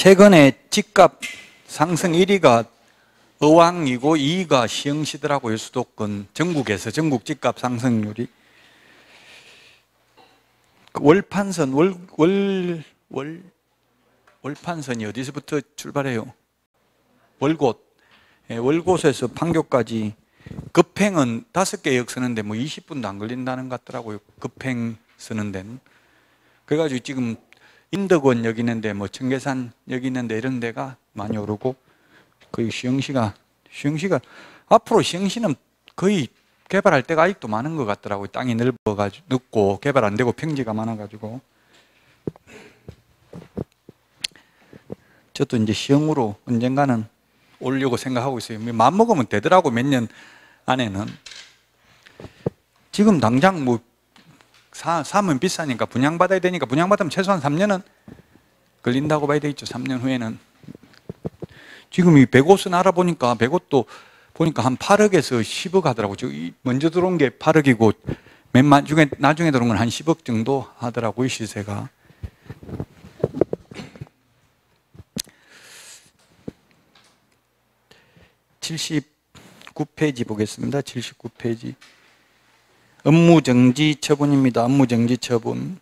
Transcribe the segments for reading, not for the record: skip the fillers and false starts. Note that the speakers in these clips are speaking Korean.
최근에 집값 상승 1위가 어왕이고 2위가 시흥시더라고요. 수도권 전국에서 전국 집값 상승률이. 월판선 월판선이 어디서부터 출발해요? 월곶. 월곶에서 판교까지 급행은 5개 역 쓰는데 뭐 20분도 안 걸린다는 것 같더라고요. 급행 쓰는 데는. 그래가지고 지금 인덕원 여기 있는데 뭐 청계산 여기 있는데 이런 데가 많이 오르고, 거의 시흥시가 앞으로 시흥시는 거의 개발할 데가 아직도 많은 것 같더라고요. 땅이 넓어가지고 넓고 개발 안 되고 평지가 많아가지고. 저도 이제 시흥으로 언젠가는 오려고 생각하고 있어요. 마음 먹으면 되더라고. 몇 년 안에는. 지금 당장 뭐 사면 비싸니까 분양받아야 되니까, 분양받으면 최소한 3년은 걸린다고 봐야 되겠죠. 3년 후에는. 지금 이 100옷은 알아보니까 100옷도 보니까 한 8억에서 10억 하더라고요. 먼저 들어온 게 8억이고 나중에 들어온 건 한 10억 정도 하더라고요. 시세가. (79페이지) 보겠습니다. 79페이지. 업무정지 처분입니다. 업무정지 처분.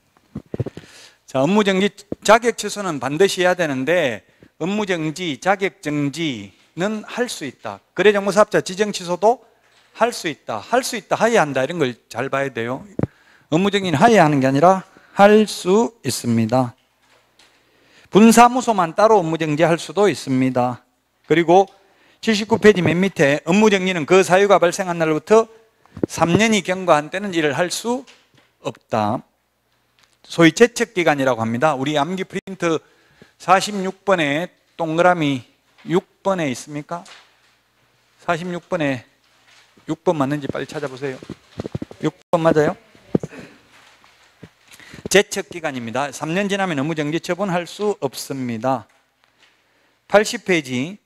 자, 업무정지 자격 취소는 반드시 해야 되는데, 업무정지, 자격정지는 할 수 있다. 거래정보사업자 지정 취소도 할 수 있다. 할 수 있다, 하야한다, 이런 걸 잘 봐야 돼요. 업무정지는 하야하는 게 아니라 할 수 있습니다. 분사무소만 따로 업무정지 할 수도 있습니다. 그리고 79페이지 맨 밑에 업무정지는 그 사유가 발생한 날로부터 3년이 경과한 때는 일을 할 수 없다. 소위 제척기간이라고 합니다. 우리 암기 프린트 46번에 동그라미 6번에 있습니까? 46번에 6번 맞는지 빨리 찾아보세요. 6번 맞아요? 제척기간입니다. 3년 지나면 업무정지 처분할 수 없습니다. 80페이지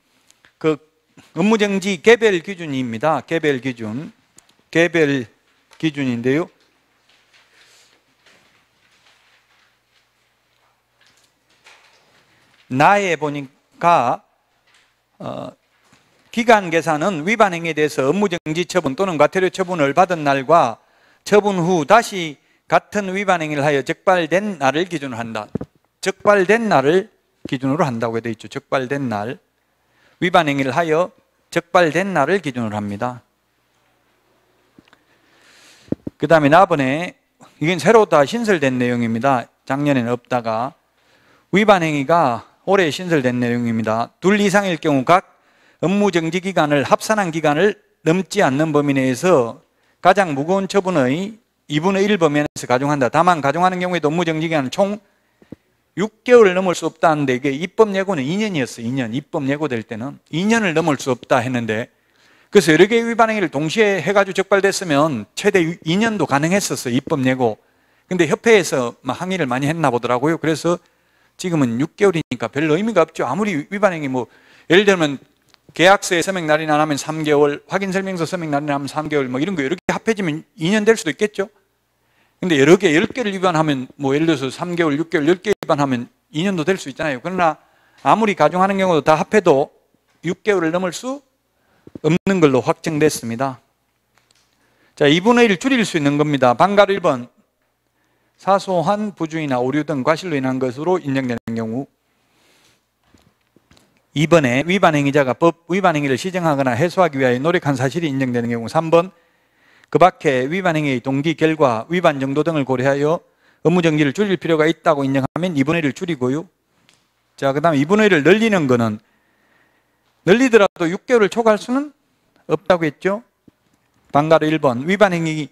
그 업무정지 개별 기준입니다. 개별 기준인데요. 나에 보니까 기간 계산은 위반 행위에 대해서 업무정지 처분 또는 과태료 처분을 받은 날과 처분 후 다시 같은 위반 행위를 하여 적발된 날을 기준으로 한다. 적발된 날을 기준으로 한다고 되어 있죠. 적발된 날. 위반 행위를 하여 적발된 날을 기준으로 합니다. 그 다음에 나번에 이건 새로 다 신설된 내용입니다. 작년에는 없다가. 위반 행위가 올해 신설된 내용입니다. 둘 이상일 경우 각 업무정지 기간을 합산한 기간을 넘지 않는 범위 내에서 가장 무거운 처분의 2분의 1 범위에서 가중한다. 다만 가중하는 경우에도 업무정지 기간은 총 6개월을 넘을 수 없다는데, 이게 입법 예고는 2년이었어요. 2년. 입법 예고될 때는 2년을 넘을 수 없다 했는데, 그래서 여러 개의 위반 행위를 동시에 해가지고 적발됐으면 최대 2년도 가능했었어요. 입법 예고. 근데 협회에서 항의를 많이 했나 보더라고요. 그래서 지금은 6개월이니까 별로 의미가 없죠. 아무리 위반 행위 예를 들면 계약서에 서명 날인이 안 하면 3개월, 확인설명서 서명 날인이 하면 3개월, 이런 거 여러 개 합해지면 2년 될 수도 있겠죠. 근데 여러 개, 10개를 위반하면 예를 들어서 3개월, 6개월, 10개 위반하면 2년도 될 수 있잖아요. 그러나 아무리 가중하는 경우도 다 합해도 6개월을 넘을 수 없는 걸로 확정됐습니다. 자, 2분의 1을 줄일 수 있는 겁니다. 방가로 1번. 사소한 부주의나 오류 등 과실로 인한 것으로 인정되는 경우. 2번에 위반 행위자가 법 위반 행위를 시정하거나 해소하기 위하여 노력한 사실이 인정되는 경우. 3번. 그 밖에 위반 행위의 동기, 결과, 위반 정도 등을 고려하여 업무정지를 줄일 필요가 있다고 인정하면 2분의 1을 줄이고요. 자, 그 다음에 2분의 1을 늘리는 거는, 늘리더라도 6개월을 초과할 수는 없다고 했죠. 방가로 1번. 위반 행위의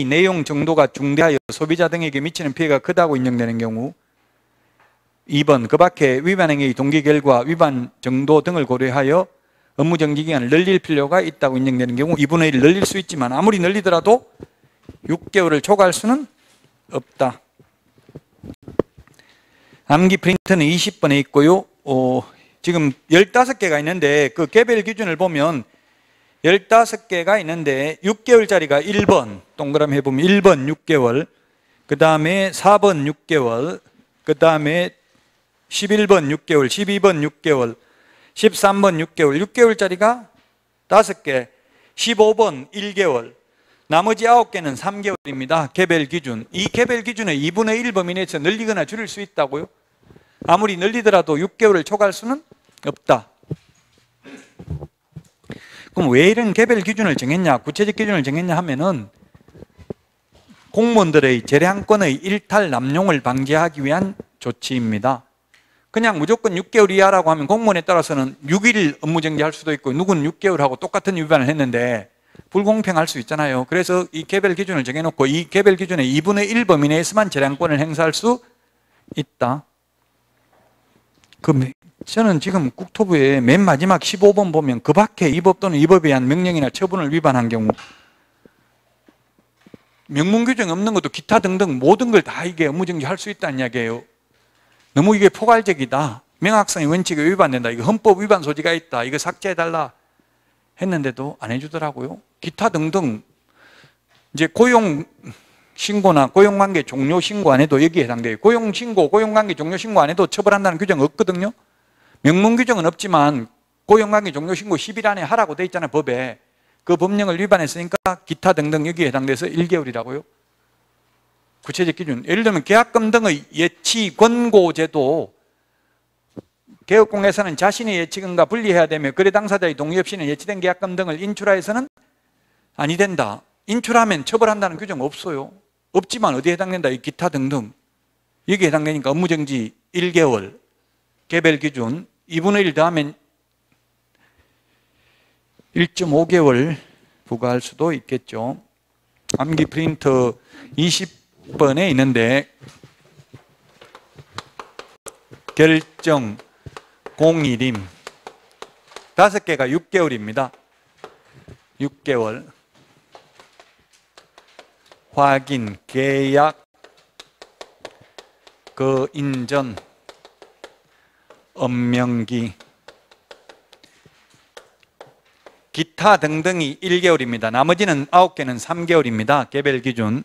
내용 정도가 중대하여 소비자 등에게 미치는 피해가 크다고 인정되는 경우. 2번. 그 밖에 위반 행위의 동기, 결과, 위반 정도 등을 고려하여 업무정지 기간을 늘릴 필요가 있다고 인정되는 경우 2분의 1을 늘릴 수 있지만 아무리 늘리더라도 6개월을 초과할 수는 없다. 암기 프린트는 20번에 있고요. 지금 15개가 있는데 그 개별 기준을 보면 15개가 있는데 6개월짜리가 1번 동그라미 해보면 1번 6개월, 그 다음에 4번 6개월, 그 다음에 11번 6개월, 12번 6개월, 13번 6개월, 6개월짜리가 5개, 15번 1개월, 나머지 9개는 3개월입니다. 개별 기준. 이 개별 기준의 2분의 1 범위 내에서 늘리거나 줄일 수 있다고요? 아무리 늘리더라도 6개월을 초과할 수는 없다. 그럼 왜 이런 개별 기준을 정했냐, 구체적 기준을 정했냐 하면은 공무원들의 재량권의 일탈 남용을 방지하기 위한 조치입니다. 그냥 무조건 6개월 이하라고 하면 공무원에 따라서는 6일 업무정지할 수도 있고 누구는 6개월하고 똑같은 위반을 했는데 불공평할 수 있잖아요. 그래서 이 개별 기준을 정해놓고 이 개별 기준의 2분의 1 범위 내에서만 재량권을 행사할 수 있다. 저는 지금 국토부에 맨 마지막 15번 보면 그 밖에 이 법 또는 이 법에 의한 명령이나 처분을 위반한 경우 명문 규정 없는 것도 기타 등등 모든 걸 다 이게 업무정지할 수 있다는 이야기예요. 너무 이게 포괄적이다. 명확성의 원칙에 위반된다. 이거 헌법 위반 소지가 있다. 이거 삭제해달라 했는데도 안 해주더라고요. 기타 등등 이제 고용 신고나 고용관계 종료 신고 안 해도 여기에 해당돼요. 고용 신고, 고용관계 종료 신고 안 해도 처벌한다는 규정 없거든요. 명문 규정은 없지만 고용관계 종료 신고 10일 안에 하라고 돼 있잖아요, 법에. 그 법령을 위반했으니까 기타 등등 여기에 해당돼서 1개월이라고요. 구체적 기준. 예를 들면 계약금 등의 예치 권고제도 개업공개사는 자신의 예치금과 분리해야 되며 거래 당사자의 동의 없이는 예치된 계약금 등을 인출하여서는 아니 된다. 인출하면 처벌한다는 규정 없어요. 없지만 어디에 해당된다? 이 기타 등등. 여기에 해당되니까 업무정지 1개월. 개별 기준 2분의 1 더하면 1.5개월 부과할 수도 있겠죠. 암기 프린터 20번에 있는데 결정 공일임 5개가 6개월입니다. 6개월 확인, 계약, 인전, 업명기, 기타 등등이 1개월입니다. 나머지는 9개는 3개월입니다. 개별 기준.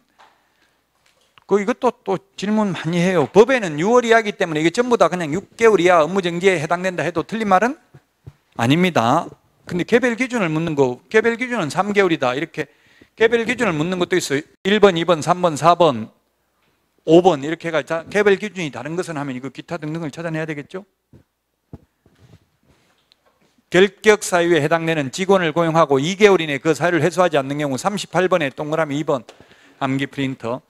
이것도 또 질문 많이 해요. 법에는 6월 이하이기 때문에 이게 전부 다 그냥 6개월 이하 업무정지에 해당된다 해도 틀린 말은 아닙니다. 근데 개별 기준을 묻는 거, 개별 기준은 3개월이다. 이렇게 개별 기준을 묻는 것도 있어요. 1번, 2번, 3번, 4번, 5번 이렇게 해가 개별 기준이 다른 것은 하면 이거 기타 등등을 찾아내야 되겠죠? 결격 사유에 해당되는 직원을 고용하고 2개월 이내 그 사유를 해소하지 않는 경우 38번에 동그라미 2번 암기 프린터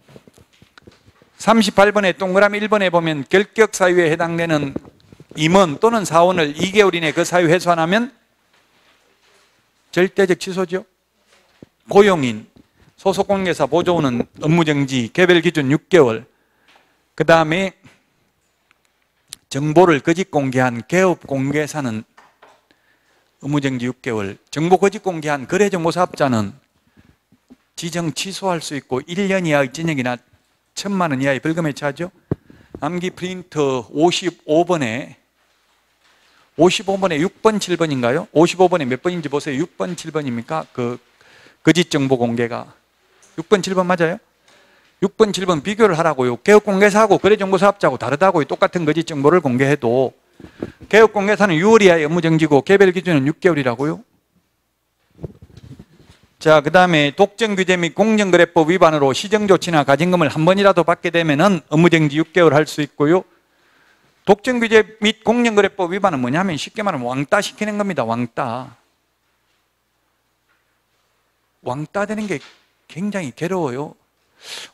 38번에 동그라미 1번에 보면 결격 사유에 해당되는 임원 또는 사원을 2개월 이내 그 사유 해소 안 하면 절대적 취소죠. 고용인, 소속공개사 보조원은 업무정지, 개별 기준 6개월. 그 다음에 정보를 거짓 공개한 개업공개사는 업무정지 6개월. 정보 거짓 공개한 거래정보사업자는 지정 취소할 수 있고 1년 이하의 징역이나 1,000만 원 이하의 벌금에 처하죠. 암기 프린터 55번에 6번, 7번인가요? 55번에 몇 번인지 보세요. 6번, 7번입니까? 거짓 정보 공개가 6번, 7번 맞아요? 6번, 7번 비교를 하라고요. 개업공개사하고 거래정보사업자하고 다르다고요. 똑같은 거짓 정보를 공개해도 개업공개사는 6월 이하의 업무정지고 개별 기준은 6개월이라고요. 자, 그 다음에 독점규제 및 공정거래법 위반으로 시정조치나 가징금을 한 번이라도 받게 되면은 업무정지 6개월 할 수 있고요. 독점규제 및 공정거래법 위반은 뭐냐면 쉽게 말하면 왕따 시키는 겁니다. 왕따 되는 게 굉장히 괴로워요.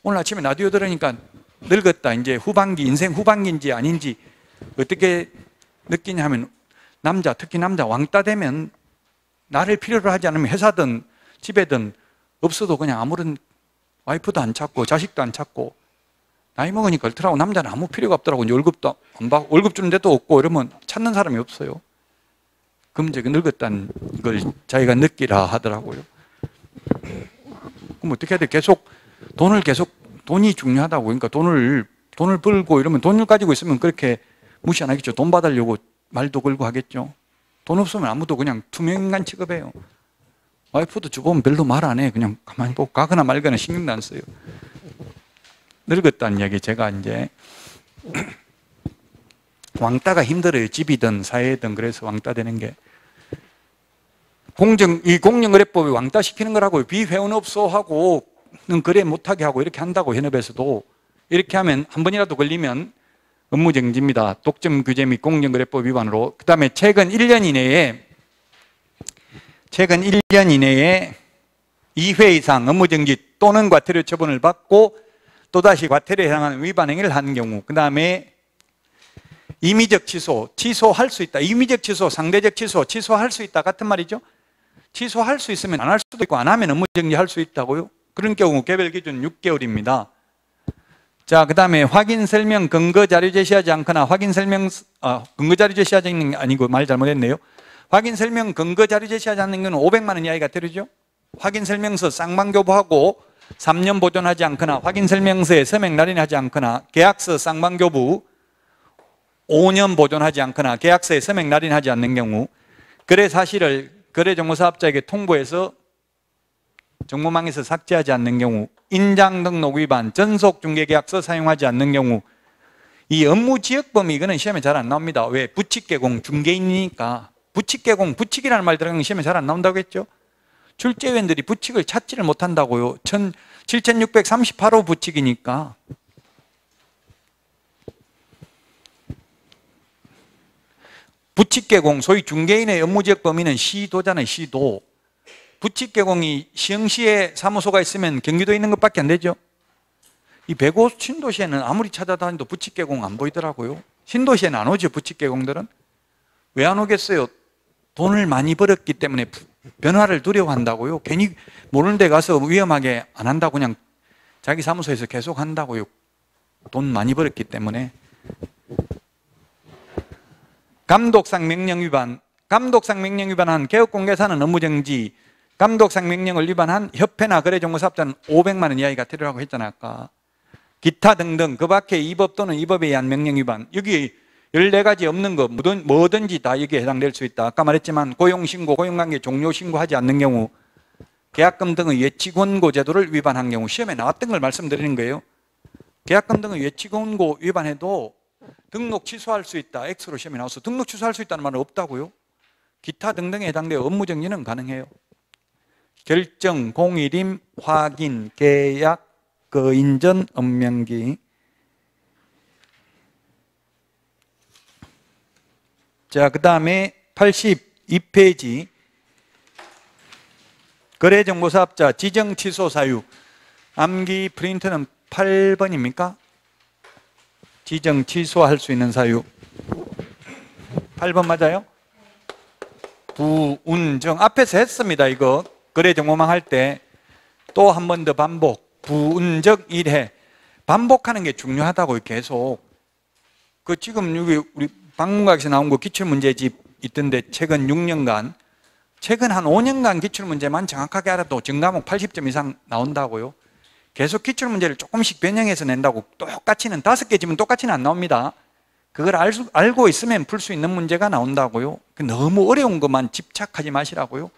오늘 아침에 라디오 들으니까 늙었다. 이제 후반기, 인생 후반기인지 아닌지 어떻게 느끼냐 하면 특히 남자 왕따 되면 나를 필요로 하지 않으면 회사든 집에든 없어도 그냥 아무런 와이프도 안 찾고 자식도 안 찾고 나이 먹으니까 그렇더라고. 남자는 아무 필요가 없더라고. 월급도 안 받고 월급 주는 데도 없고 이러면 찾는 사람이 없어요. 그럼 이제 늙었다는 걸 자기가 느끼라 하더라고요. 그럼 어떻게 해야 돼? 돈이 중요하다고. 그러니까 돈을 벌고 이러면 돈을 가지고 있으면 그렇게 무시 안 하겠죠. 돈 받으려고 말도 걸고 하겠죠. 돈 없으면 아무도 그냥 투명인간 취급해요. 와이프도 주보면 별로 말 안 해. 그냥 가만히 보고 가거나 말거나 신경도 안 써요. 늙었다는 얘기 제가 이제 왕따가 힘들어요. 집이든 사회든. 그래서 왕따 되는 게. 이 공정거래법이 왕따 시키는 거라고요. 비회원업소하고는 거래 못하게 하고 이렇게 한다고, 현업에서도. 이렇게 하면 한 번이라도 걸리면 업무정지입니다. 독점 규제 및 공정거래법 위반으로. 그 다음에 최근 1년 이내에 2회 이상 업무정지 또는 과태료 처분을 받고 또다시 과태료에 해당하는 위반 행위를 한 경우. 그 다음에 임의적 취소할 수 있다. 임의적 취소, 상대적 취소할 수 있다. 같은 말이죠. 취소할 수 있으면 안 할 수도 있고, 안 하면 업무정지할 수 있다고요. 그런 경우 개별 기준 6개월입니다. 자, 그 다음에 확인 설명 근거 자료 제시하지 않거나 근거 자료 제시하지 않는 게 아니고 말 잘못했네요. 확인 설명 근거 자료 제시하지 않는 경우는 500만 원 이하의 과태료죠. 확인 설명서 쌍방교부하고 3년 보존하지 않거나 확인 설명서에 서명 날인하지 않거나 계약서 쌍방교부 5년 보존하지 않거나 계약서에 서명 날인하지 않는 경우, 거래 사실을 거래정보사업자에게 통보해서 정보망에서 삭제하지 않는 경우, 인장 등록 위반, 전속 중개계약서 사용하지 않는 경우, 이 업무지역범위 이거는 시험에 잘 안 나옵니다. 왜? 부칙개공, 중개인이니까. 부칙개공, 부칙이라는 말 들어가면 시험에 잘 안 나온다고 했죠. 출제위원들이 부칙을 찾지를 못한다고요. 7638호 부칙이니까. 부칙개공, 소위 중개인의 업무지역 범위는 시도잖아요. 시도. 부칙개공이 시흥시에 사무소가 있으면 경기도에 있는 것밖에 안 되죠. 이 105 신도시에는 아무리 찾아다녀도 부칙개공 안 보이더라고요. 신도시에는 안 오죠. 부칙개공들은. 왜 안 오겠어요? 돈을 많이 벌었기 때문에 변화를 두려워한다고요. 괜히 모르는 데 가서 위험하게 안 한다고 그냥 자기 사무소에서 계속 한다고요. 돈 많이 벌었기 때문에. 감독상 명령 위반, 감독상 명령 위반한 개업공개사는 업무정지, 감독상 명령을 위반한 협회나 거래정보사업자는 500만 원 이하의 과태료라고 했잖아요. 아까. 기타 등등 그 밖에 이 법 또는 이 법에 의한 명령 위반, 여기 14가지 없는 거 뭐든지 다 여기에 해당될 수 있다. 아까 말했지만 고용신고, 고용관계 종료신고하지 않는 경우, 계약금 등의 예치권고 제도를 위반한 경우, 시험에 나왔던 걸 말씀드리는 거예요. 계약금 등의 예치권고 위반해도 등록 취소할 수 있다. X로 시험에 나와서 등록 취소할 수 있다는 말은 없다고요. 기타 등등에 해당되어 업무정지는 가능해요. 결정, 공일임, 확인, 계약, 거인전, 업명기. 자, 그 다음에 82페이지 거래정보사업자 지정 취소 사유. 암기 프린트는 8번입니까? 지정 취소할 수 있는 사유 8번 맞아요? 부운정 앞에서 했습니다. 이거 거래정보망 할 때 또 한 번 더 반복. 부운적 1회 반복하는 게 중요하다고요. 계속. 그 지금 여기 우리 방문각에서 나온 거 기출문제집 있던데 최근 6년간, 최근 한 5년간 기출문제만 정확하게 알아도 전과목 80점 이상 나온다고요. 계속 기출문제를 조금씩 변형해서 낸다고 똑같이는 5개 지면 똑같이는 안 나옵니다. 그걸 알고 있으면 풀 수 있는 문제가 나온다고요. 너무 어려운 것만 집착하지 마시라고요.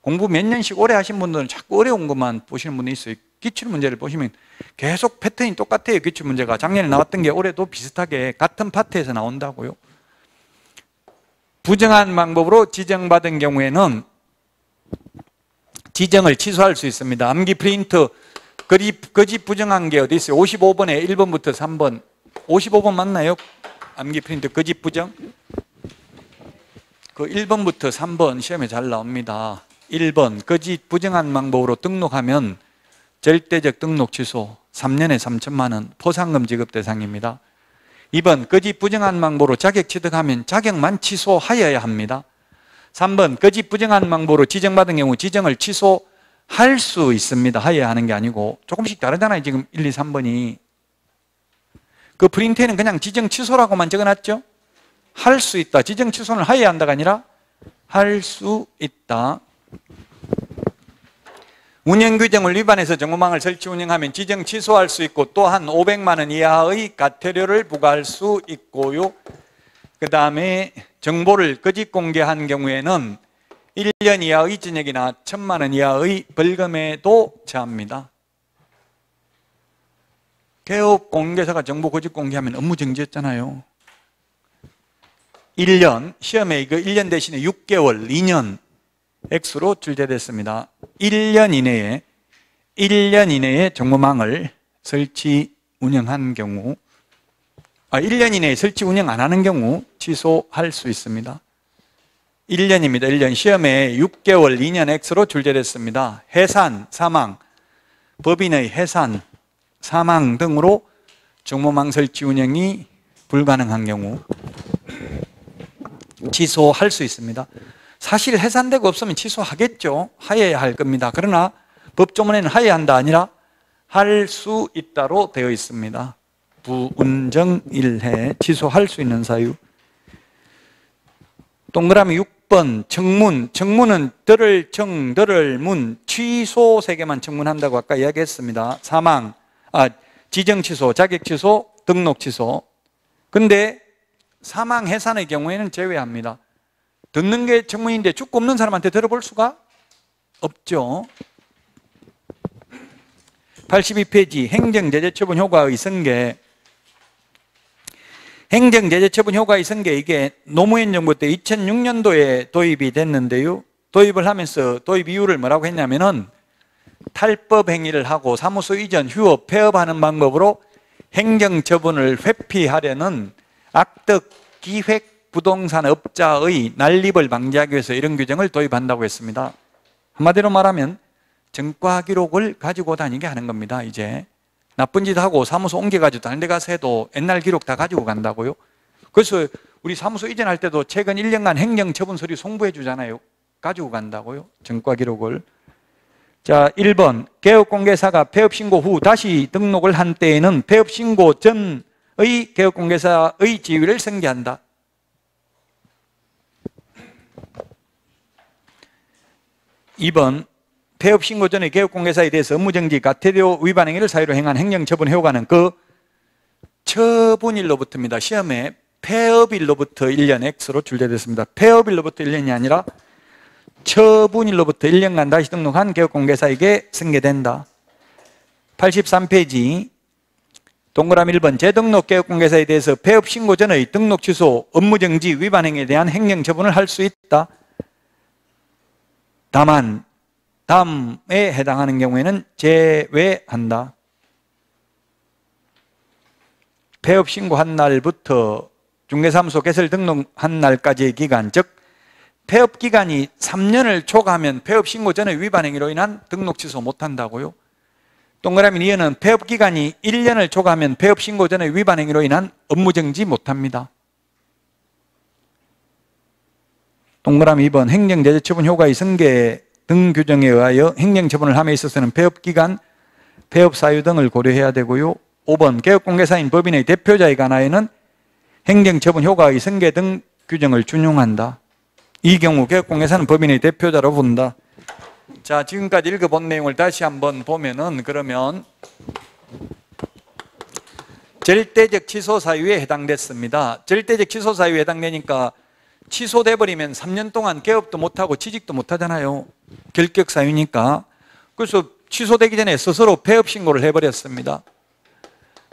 공부 몇 년씩 오래 하신 분들은 자꾸 어려운 것만 보시는 분이 있어요. 기출문제를 보시면 계속 패턴이 똑같아요. 기출문제가 작년에 나왔던 게 올해도 비슷하게 같은 파트에서 나온다고요. 부정한 방법으로 지정받은 경우에는 지정을 취소할 수 있습니다. 암기 프린트 거짓 부정한 게 어디 있어요? 55번에 1번부터 3번. 55번 맞나요? 암기 프린트 거짓 부정? 그 1번부터 3번 시험에 잘 나옵니다. 1번 거짓 부정한 방법으로 등록하면 절대적 등록 취소 3년에 3천만 원 포상금 지급 대상입니다. 2번 거짓 부정한 방법으로 자격 취득하면 자격만 취소하여야 합니다. 3번 거짓 부정한 방법으로 지정받은 경우 지정을 취소할 수 있습니다. 하여야 하는 게 아니고 조금씩 다르잖아요. 지금 1, 2, 3번이. 그 프린트에는 그냥 지정 취소라고만 적어놨죠. 할 수 있다. 지정 취소는 하여야 한다가 아니라 할 수 있다. 운영규정을 위반해서 정보망을 설치 운영하면 지정 취소할 수 있고 또한 500만 원 이하의 과태료를 부과할 수 있고요. 그 다음에 정보를 거짓 공개한 경우에는 1년 이하의 징역이나 1,000만 원 이하의 벌금에도 처합니다. 개업 공개사가 정보 거짓 공개하면 업무정지였잖아요. 1년, 시험에 이거 1년 대신에 6개월, 2년 X로 출제됐습니다. 1년 이내에 정보망을 설치, 운영한 경우, 1년 이내에 설치, 운영 안 하는 경우 취소할 수 있습니다. 1년입니다. 1년. 시험에 6개월, 2년 X로 출제됐습니다. 해산, 사망, 법인의 해산, 사망 등으로 정보망 설치 운영이 불가능한 경우 취소할 수 있습니다. 사실 해산되고 없으면 취소하겠죠. 하여야 할 겁니다. 그러나 법조문에는 하여야 한다 아니라 할 수 있다로 되어 있습니다. 부운정일해, 취소할 수 있는 사유. 동그라미 6번 청문. 청문은 들을 청, 들을 문, 취소 세 개만 청문한다고 아까 이야기했습니다. 사망, 지정 취소, 자격 취소, 등록 취소. 근데 사망 해산의 경우에는 제외합니다. 듣는 게 청문인데 죽고 없는 사람한테 들어볼 수가 없죠. 82페이지 행정제재처분 효과의 승계. 행정제재처분 효과의 승계, 이게 노무현 정부 때 2006년도에 도입이 됐는데요. 도입을 하면서 도입 이유를 뭐라고 했냐면은 탈법 행위를 하고 사무소 이전, 휴업, 폐업하는 방법으로 행정처분을 회피하려는 악덕 기획 부동산 업자의 난립을 방지하기 위해서 이런 규정을 도입한다고 했습니다. 한마디로 말하면 전과 기록을 가지고 다니게 하는 겁니다. 이제 나쁜 짓 하고 사무소 옮겨가지고 다른 데 가서 해도 옛날 기록 다 가지고 간다고요. 그래서 우리 사무소 이전할 때도 최근 1년간 행정처분 서류 송부해 주잖아요. 가지고 간다고요. 전과 기록을. 자, 1번 개업공개사가 폐업신고 후 다시 등록을 한 때에는 폐업신고 전의 개업공개사의 지위를 승계한다. 2번 폐업신고 전의 개업공개사에 대해서 업무정지, 과태료 위반 행위를 사유로 행한 행정처분 효과는 그 처분일로부터입니다. 시험에 폐업일로부터 1년 X로 출제됐습니다. 폐업일로부터 1년이 아니라 처분일로부터 1년간 다시 등록한 개업공개사에게 승계된다. 83페이지 동그라미 1번 재등록 개업공개사에 대해서 폐업신고 전의 등록 취소, 업무정지 위반 행위에 대한 행정처분을 할 수 있다. 다만 다음에 해당하는 경우에는 제외한다. 폐업 신고한 날부터 중개사무소 개설 등록한 날까지의 기간, 즉 폐업 기간이 3년을 초과하면 폐업 신고 전의 위반 행위로 인한 등록 취소 못한다고요. 동그라미 2는 폐업 기간이 1년을 초과하면 폐업 신고 전의 위반 행위로 인한 업무정지 못합니다. 동그라미 2번 행정제재처분 효과의 승계 등 규정에 의하여 행정처분을 함에 있어서는 폐업기간, 폐업사유 등을 고려해야 되고요. 5번 개업공개사인 법인의 대표자에 관하여는 행정처분 효과의 승계 등 규정을 준용한다. 이 경우 개업공개사는 법인의 대표자로 본다. 자, 지금까지 읽어본 내용을 다시 한번 보면은 그러면 절대적 취소 사유에 해당됐습니다. 절대적 취소 사유에 해당되니까 취소돼 버리면 3년 동안 개업도 못하고 취직도 못하잖아요. 결격 사유니까. 그래서 취소되기 전에 스스로 폐업 신고를 해버렸습니다.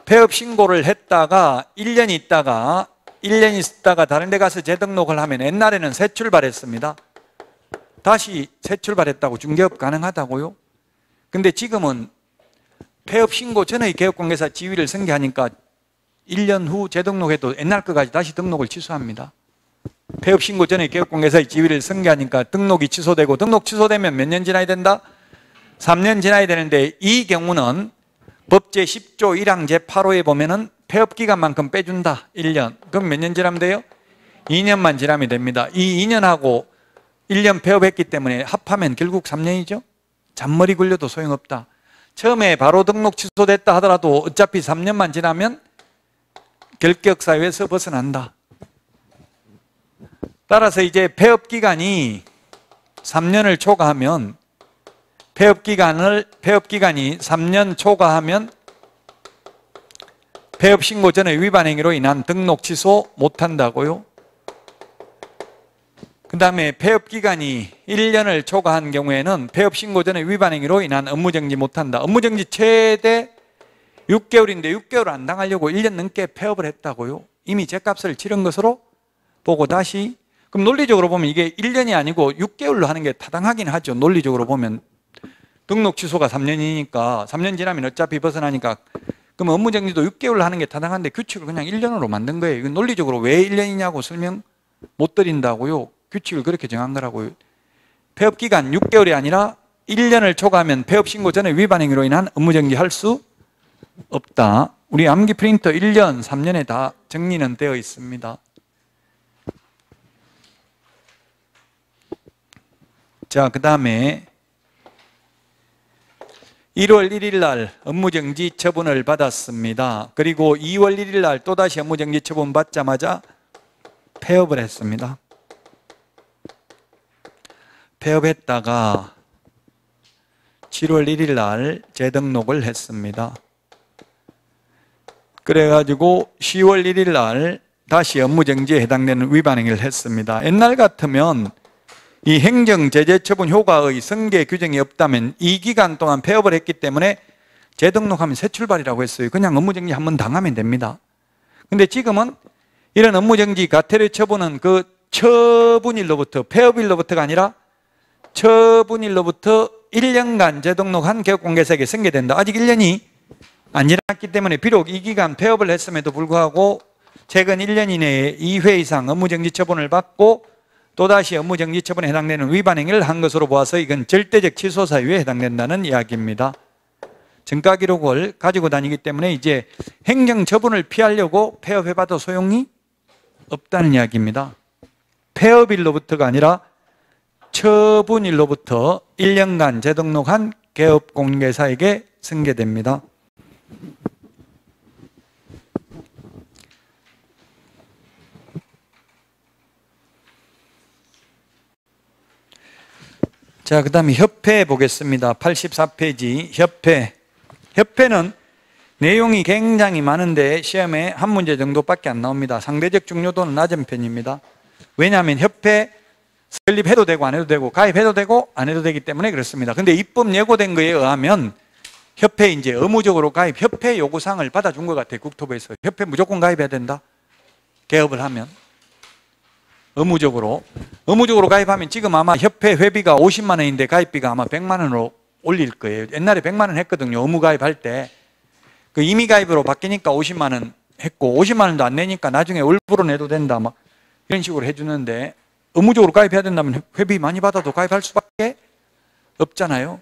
폐업 신고를 했다가 1년 있다가 다른 데 가서 재등록을 하면 옛날에는 새 출발했습니다. 다시 새 출발했다고 중개업 가능하다고요? 근데 지금은 폐업 신고 전의 개업공개사 지위를 승계하니까 1년 후 재등록해도 옛날 거까지 다시 등록을 취소합니다. 폐업 신고 전에 개업공개사의 지위를 승계하니까 등록이 취소되고, 등록 취소되면 몇 년 지나야 된다? 3년 지나야 되는데, 이 경우는 법 제10조 1항 제8호에 보면은 폐업 기간만큼 빼준다. 1년. 그럼 몇 년 지나면 돼요? 2년만 지나면 됩니다. 이 2년하고 1년 폐업했기 때문에 합하면 결국 3년이죠. 잔머리 굴려도 소용없다. 처음에 바로 등록 취소됐다 하더라도 어차피 3년만 지나면 결격 사유에서 벗어난다. 따라서 이제 폐업 기간이 3년을 초과하면 폐업 기간이 3년 초과하면 폐업 신고 전의 위반 행위로 인한 등록 취소 못 한다고요. 그다음에 폐업 기간이 1년을 초과한 경우에는 폐업 신고 전의 위반 행위로 인한 업무정지 못 한다. 업무정지 최대 6개월인데 6개월 안 당하려고 1년 넘게 폐업을 했다고요. 이미 죗값을 치른 것으로 보고 다시, 그럼 논리적으로 보면 이게 1년이 아니고 6개월로 하는 게 타당하긴 하죠. 논리적으로 보면 등록 취소가 3년이니까 3년 지나면 어차피 벗어나니까, 그럼 업무정지도 6개월로 하는 게 타당한데 규칙을 그냥 1년으로 만든 거예요. 이건 논리적으로 왜 1년이냐고 설명 못 드린다고요. 규칙을 그렇게 정한 거라고요. 폐업기간 6개월이 아니라 1년을 초과하면 폐업신고 전에 위반 행위로 인한 업무정지 할 수 없다. 우리 암기 프린터 1년, 3년에 다 정리는 되어 있습니다. 자, 그 다음에 1월 1일 날 업무정지 처분을 받았습니다. 그리고 2월 1일 날 또다시 업무정지 처분 받자마자 폐업을 했습니다. 폐업했다가 7월 1일 날 재등록을 했습니다. 그래가지고 10월 1일 날 다시 업무정지에 해당되는 위반 행위를 했습니다. 옛날 같으면 이 행정제재처분 효과의 승계 규정이 없다면 이 기간 동안 폐업을 했기 때문에 재등록하면 새 출발이라고 했어요. 그냥 업무정지 한번 당하면 됩니다. 근데 지금은 이런 업무정지 과태료 처분은 그 처분일로부터, 폐업일로부터가 아니라 처분일로부터 1년간 재등록한 개업공개사에게 승계된다. 아직 1년이 안 지났기 때문에 비록 이 기간 폐업을 했음에도 불구하고 최근 1년 이내에 2회 이상 업무정지 처분을 받고 또다시 업무정지 처분에 해당되는 위반 행위를 한 것으로 보아서 이건 절대적 취소 사유에 해당된다는 이야기입니다. 정가 기록을 가지고 다니기 때문에 이제 행정처분을 피하려고 폐업해봐도 소용이 없다는 이야기입니다. 폐업일로부터가 아니라 처분일로부터 1년간 재등록한 개업공개사에게 승계됩니다. 자, 그 다음에 협회 보겠습니다. 84페이지 협회. 협회는 내용이 굉장히 많은데 시험에 한 문제 정도밖에 안 나옵니다. 상대적 중요도는 낮은 편입니다. 왜냐하면 협회 설립해도 되고 안 해도 되고 가입해도 되고 안 해도 되기 때문에 그렇습니다. 근데 입법 예고된 거에 의하면 협회 이제 의무적으로 가입, 협회 요구사항을 받아준 것 같아요. 국토부에서. 협회 무조건 가입해야 된다. 개업을 하면. 의무적으로 가입하면 지금 아마 협회 회비가 50만 원인데 가입비가 아마 100만 원으로 올릴 거예요. 옛날에 100만 원 했거든요. 의무 가입할 때. 그 임의 가입으로 바뀌니까 50만 원 했고 50만 원도 안 내니까 나중에 월부로 내도 된다. 막 이런 식으로 해주는데 의무적으로 가입해야 된다면 회비 많이 받아도 가입할 수밖에 없잖아요.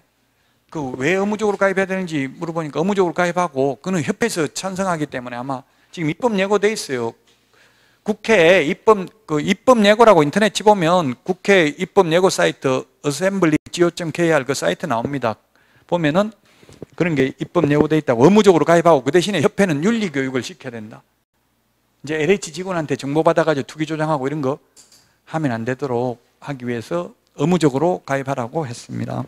그 왜 의무적으로 가입해야 되는지 물어보니까 의무적으로 가입하고 그는 협회에서 찬성하기 때문에 아마 지금 입법 예고돼 있어요. 국회 입법 예고라고 인터넷 치보면 국회 입법 예고 사이트 assembly.go.kr 그 사이트 나옵니다. 보면은 그런 게 입법 예고돼 있다고. 의무적으로 가입하고 그 대신에 협회는 윤리 교육을 시켜야 된다. 이제 LH 직원한테 정보 받아가지고 투기 조장하고 이런 거 하면 안 되도록 하기 위해서 의무적으로 가입하라고 했습니다.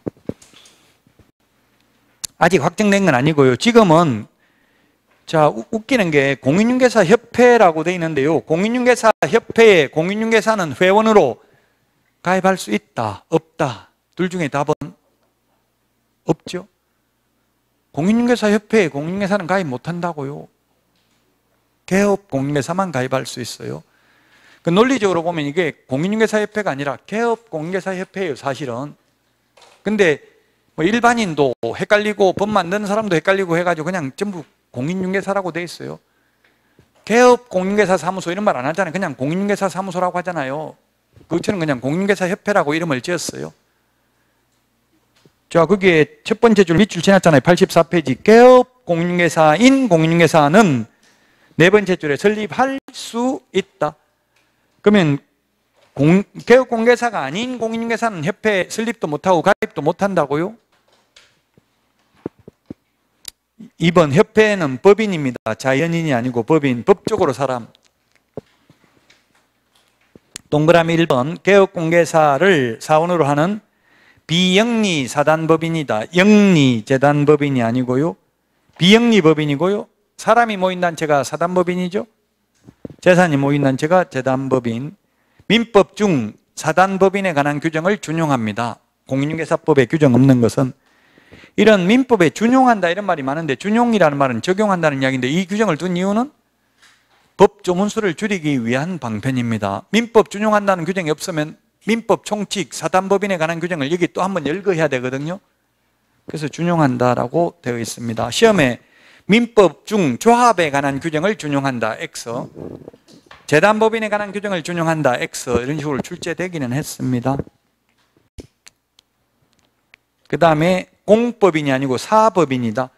아직 확정된 건 아니고요. 지금은 자, 웃기는 게 공인중개사 협회라고 되어 있는데요. 공인중개사 협회에 공인중개사는 회원으로 가입할 수 있다, 없다. 둘 중에 답은 없죠. 공인중개사 협회에 공인중개사는 가입 못한다고요. 개업 공인중개사만 가입할 수 있어요. 그 논리적으로 보면 이게 공인중개사 협회가 아니라 개업 공인중개사 협회예요, 사실은. 근데 뭐 일반인도 헷갈리고 법 만드는 사람도 헷갈리고 해가지고 그냥 전부 공인중개사라고 돼 있어요. 개업 공인중개사 사무소 이런 말 안 하잖아요. 그냥 공인중개사 사무소라고 하잖아요. 그것처럼 그냥 공인중개사 협회라고 이름을 지었어요. 자, 거기에 첫 번째 줄 밑줄 지났잖아요. 84페이지. 개업 공인중개사인 공인중개사는 네 번째 줄에 설립할 수 있다. 그러면 개업 공개사가 아닌 공인중개사는 협회 설립도 못하고 가입도 못한다고요? 2번 협회는 법인입니다. 자연인이 아니고 법인, 법적으로 사람. 동그라미 1번 개업공개사를 사원으로 하는 비영리 사단법인이다. 영리 재단법인이 아니고요. 비영리 법인이고요. 사람이 모인 단체가 사단법인이죠. 재산이 모인 단체가 재단법인. 민법 중 사단법인에 관한 규정을 준용합니다. 공인중개사법에 규정 없는 것은. 이런 민법에 준용한다 이런 말이 많은데 준용이라는 말은 적용한다는 이야기인데 이 규정을 둔 이유는 법 조문수를 줄이기 위한 방편입니다. 민법 준용한다는 규정이 없으면 민법 총칙 사단법인에 관한 규정을 여기 또 한번 열거해야 되거든요. 그래서 준용한다라고 되어 있습니다. 시험에 민법 중 조합에 관한 규정을 준용한다 X, 재단법인에 관한 규정을 준용한다 X, 이런 식으로 출제되기는 했습니다. 그 다음에 공법인이 아니고 사법인이다.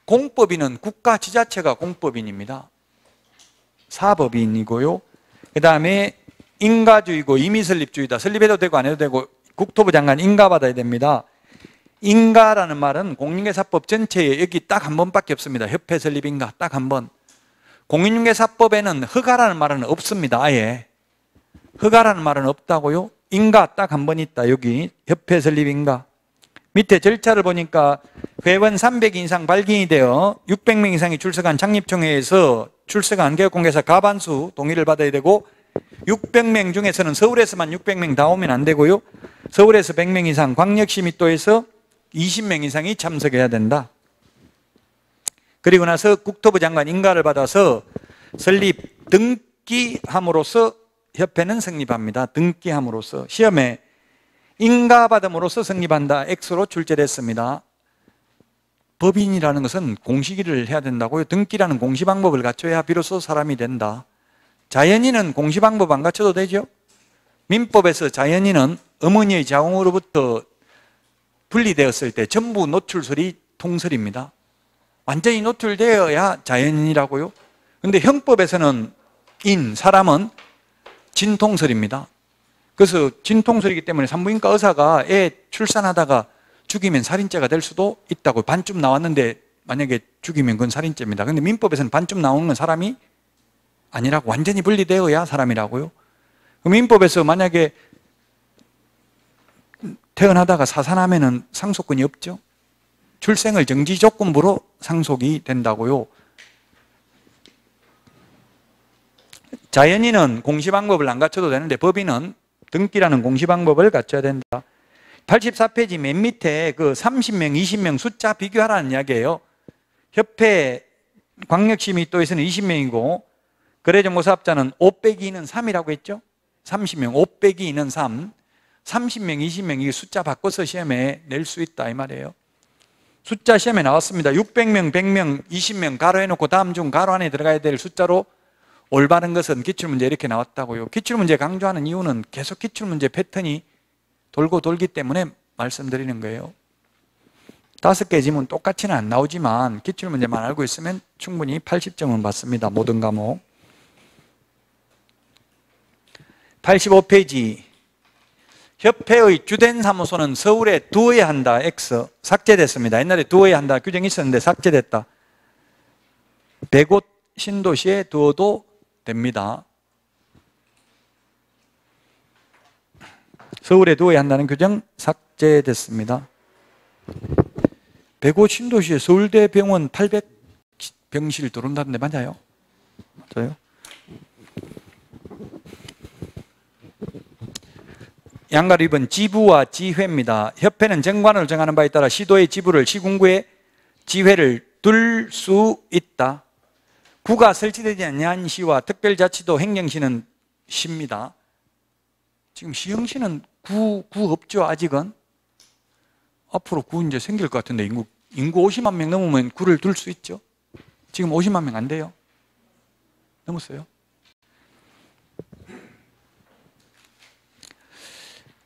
공법인은 국가 지자체가 공법인입니다. 사법인이고요. 그 다음에 인가주의고 임의설립주의다. 설립해도 되고 안 해도 되고 국토부 장관 인가받아야 됩니다. 인가라는 말은 공인중개사법 전체에 여기 딱 한 번밖에 없습니다. 협회 설립 인가 딱 한 번. 공인중개사법에는 허가라는 말은 없습니다. 아예 허가라는 말은 없다고요. 인가 딱 한 번 있다. 여기 협회 설립 인가. 밑에 절차를 보니까 회원 300 이상 발기인이 되어 600명 이상이 출석한 창립총회에서 출석한 개업공개사 과반수 동의를 받아야 되고, 600명 중에서는 서울에서만 600명 다 오면 안 되고요, 서울에서 100명 이상, 광역시 및도에서 20명 이상이 참석해야 된다. 그리고 나서 국토부 장관 인가를 받아서 설립 등기함으로써 협회는 성립합니다. 등기함으로써. 시험에 인가받음으로써 성립한다 X로 출제됐습니다. 법인이라는 것은 공시기를 해야 된다고요. 등기라는 공시방법을 갖춰야 비로소 사람이 된다. 자연인은 공시방법 안 갖춰도 되죠. 민법에서 자연인은 어머니의 자궁으로부터 분리되었을 때 전부 노출설이 통설입니다. 완전히 노출되어야 자연인이라고요. 그런데 형법에서는 사람은 진통설입니다. 그래서 진통설이기 때문에 산부인과 의사가 애 출산하다가 죽이면 살인죄가 될 수도 있다고. 반쯤 나왔는데 만약에 죽이면 그건 살인죄입니다. 그런데 민법에서는 반쯤 나오는 건 사람이 아니라고, 완전히 분리되어야 사람이라고요. 민법에서 만약에 태어나다가 사산하면은 상속권이 없죠. 출생을 정지 조건부로 상속이 된다고요. 자연인은 공시방법을 안 갖춰도 되는데 법인은 등기라는 공시방법을 갖춰야 된다. 84페이지 맨 밑에 그 30명, 20명 숫자 비교하라는 이야기예요. 협회 광역시 및도에서는 20명이고 거래정보사업자는 5 빼기 2는 3이라고 했죠. 30명, 5 빼기 2는 3. 30명, 20명 이 숫자 바꿔서 시험에 낼 수 있다 이 말이에요. 숫자 시험에 나왔습니다. 600명, 100명, 20명 가로해놓고 다음 중 가로 안에 들어가야 될 숫자로 올바른 것은 기출문제 이렇게 나왔다고요. 기출문제 강조하는 이유는 계속 기출문제 패턴이 돌고 돌기 때문에 말씀드리는 거예요. 5개 지문 똑같이는 안 나오지만 기출문제만 알고 있으면 충분히 80점은 받습니다. 모든 과목. 85페이지 협회의 주된 사무소는 서울에 두어야 한다 X 삭제됐습니다. 옛날에 두어야 한다 규정이 있었는데 삭제됐다. 100곳 신도시에 두어도 됩니다. 서울에 두어야 한다는 규정 삭제됐습니다. 105 신도시에 서울대병원 800병실 들어온다는데 맞아요? 맞아요? 양가로 2번 지부와 지회입니다. 협회는 정관을 정하는 바에 따라 시도의 지부를 시군구에 지회를 둘 수 있다. 구가 설치되지 않는 시와 특별자치도 행정시는 시입니다. 지금 시흥시는 구 없죠 아직은. 앞으로 구 이제 생길 것 같은데 인구 50만 명 넘으면 구를 둘 수 있죠. 지금 50만 명 안 돼요. 넘었어요.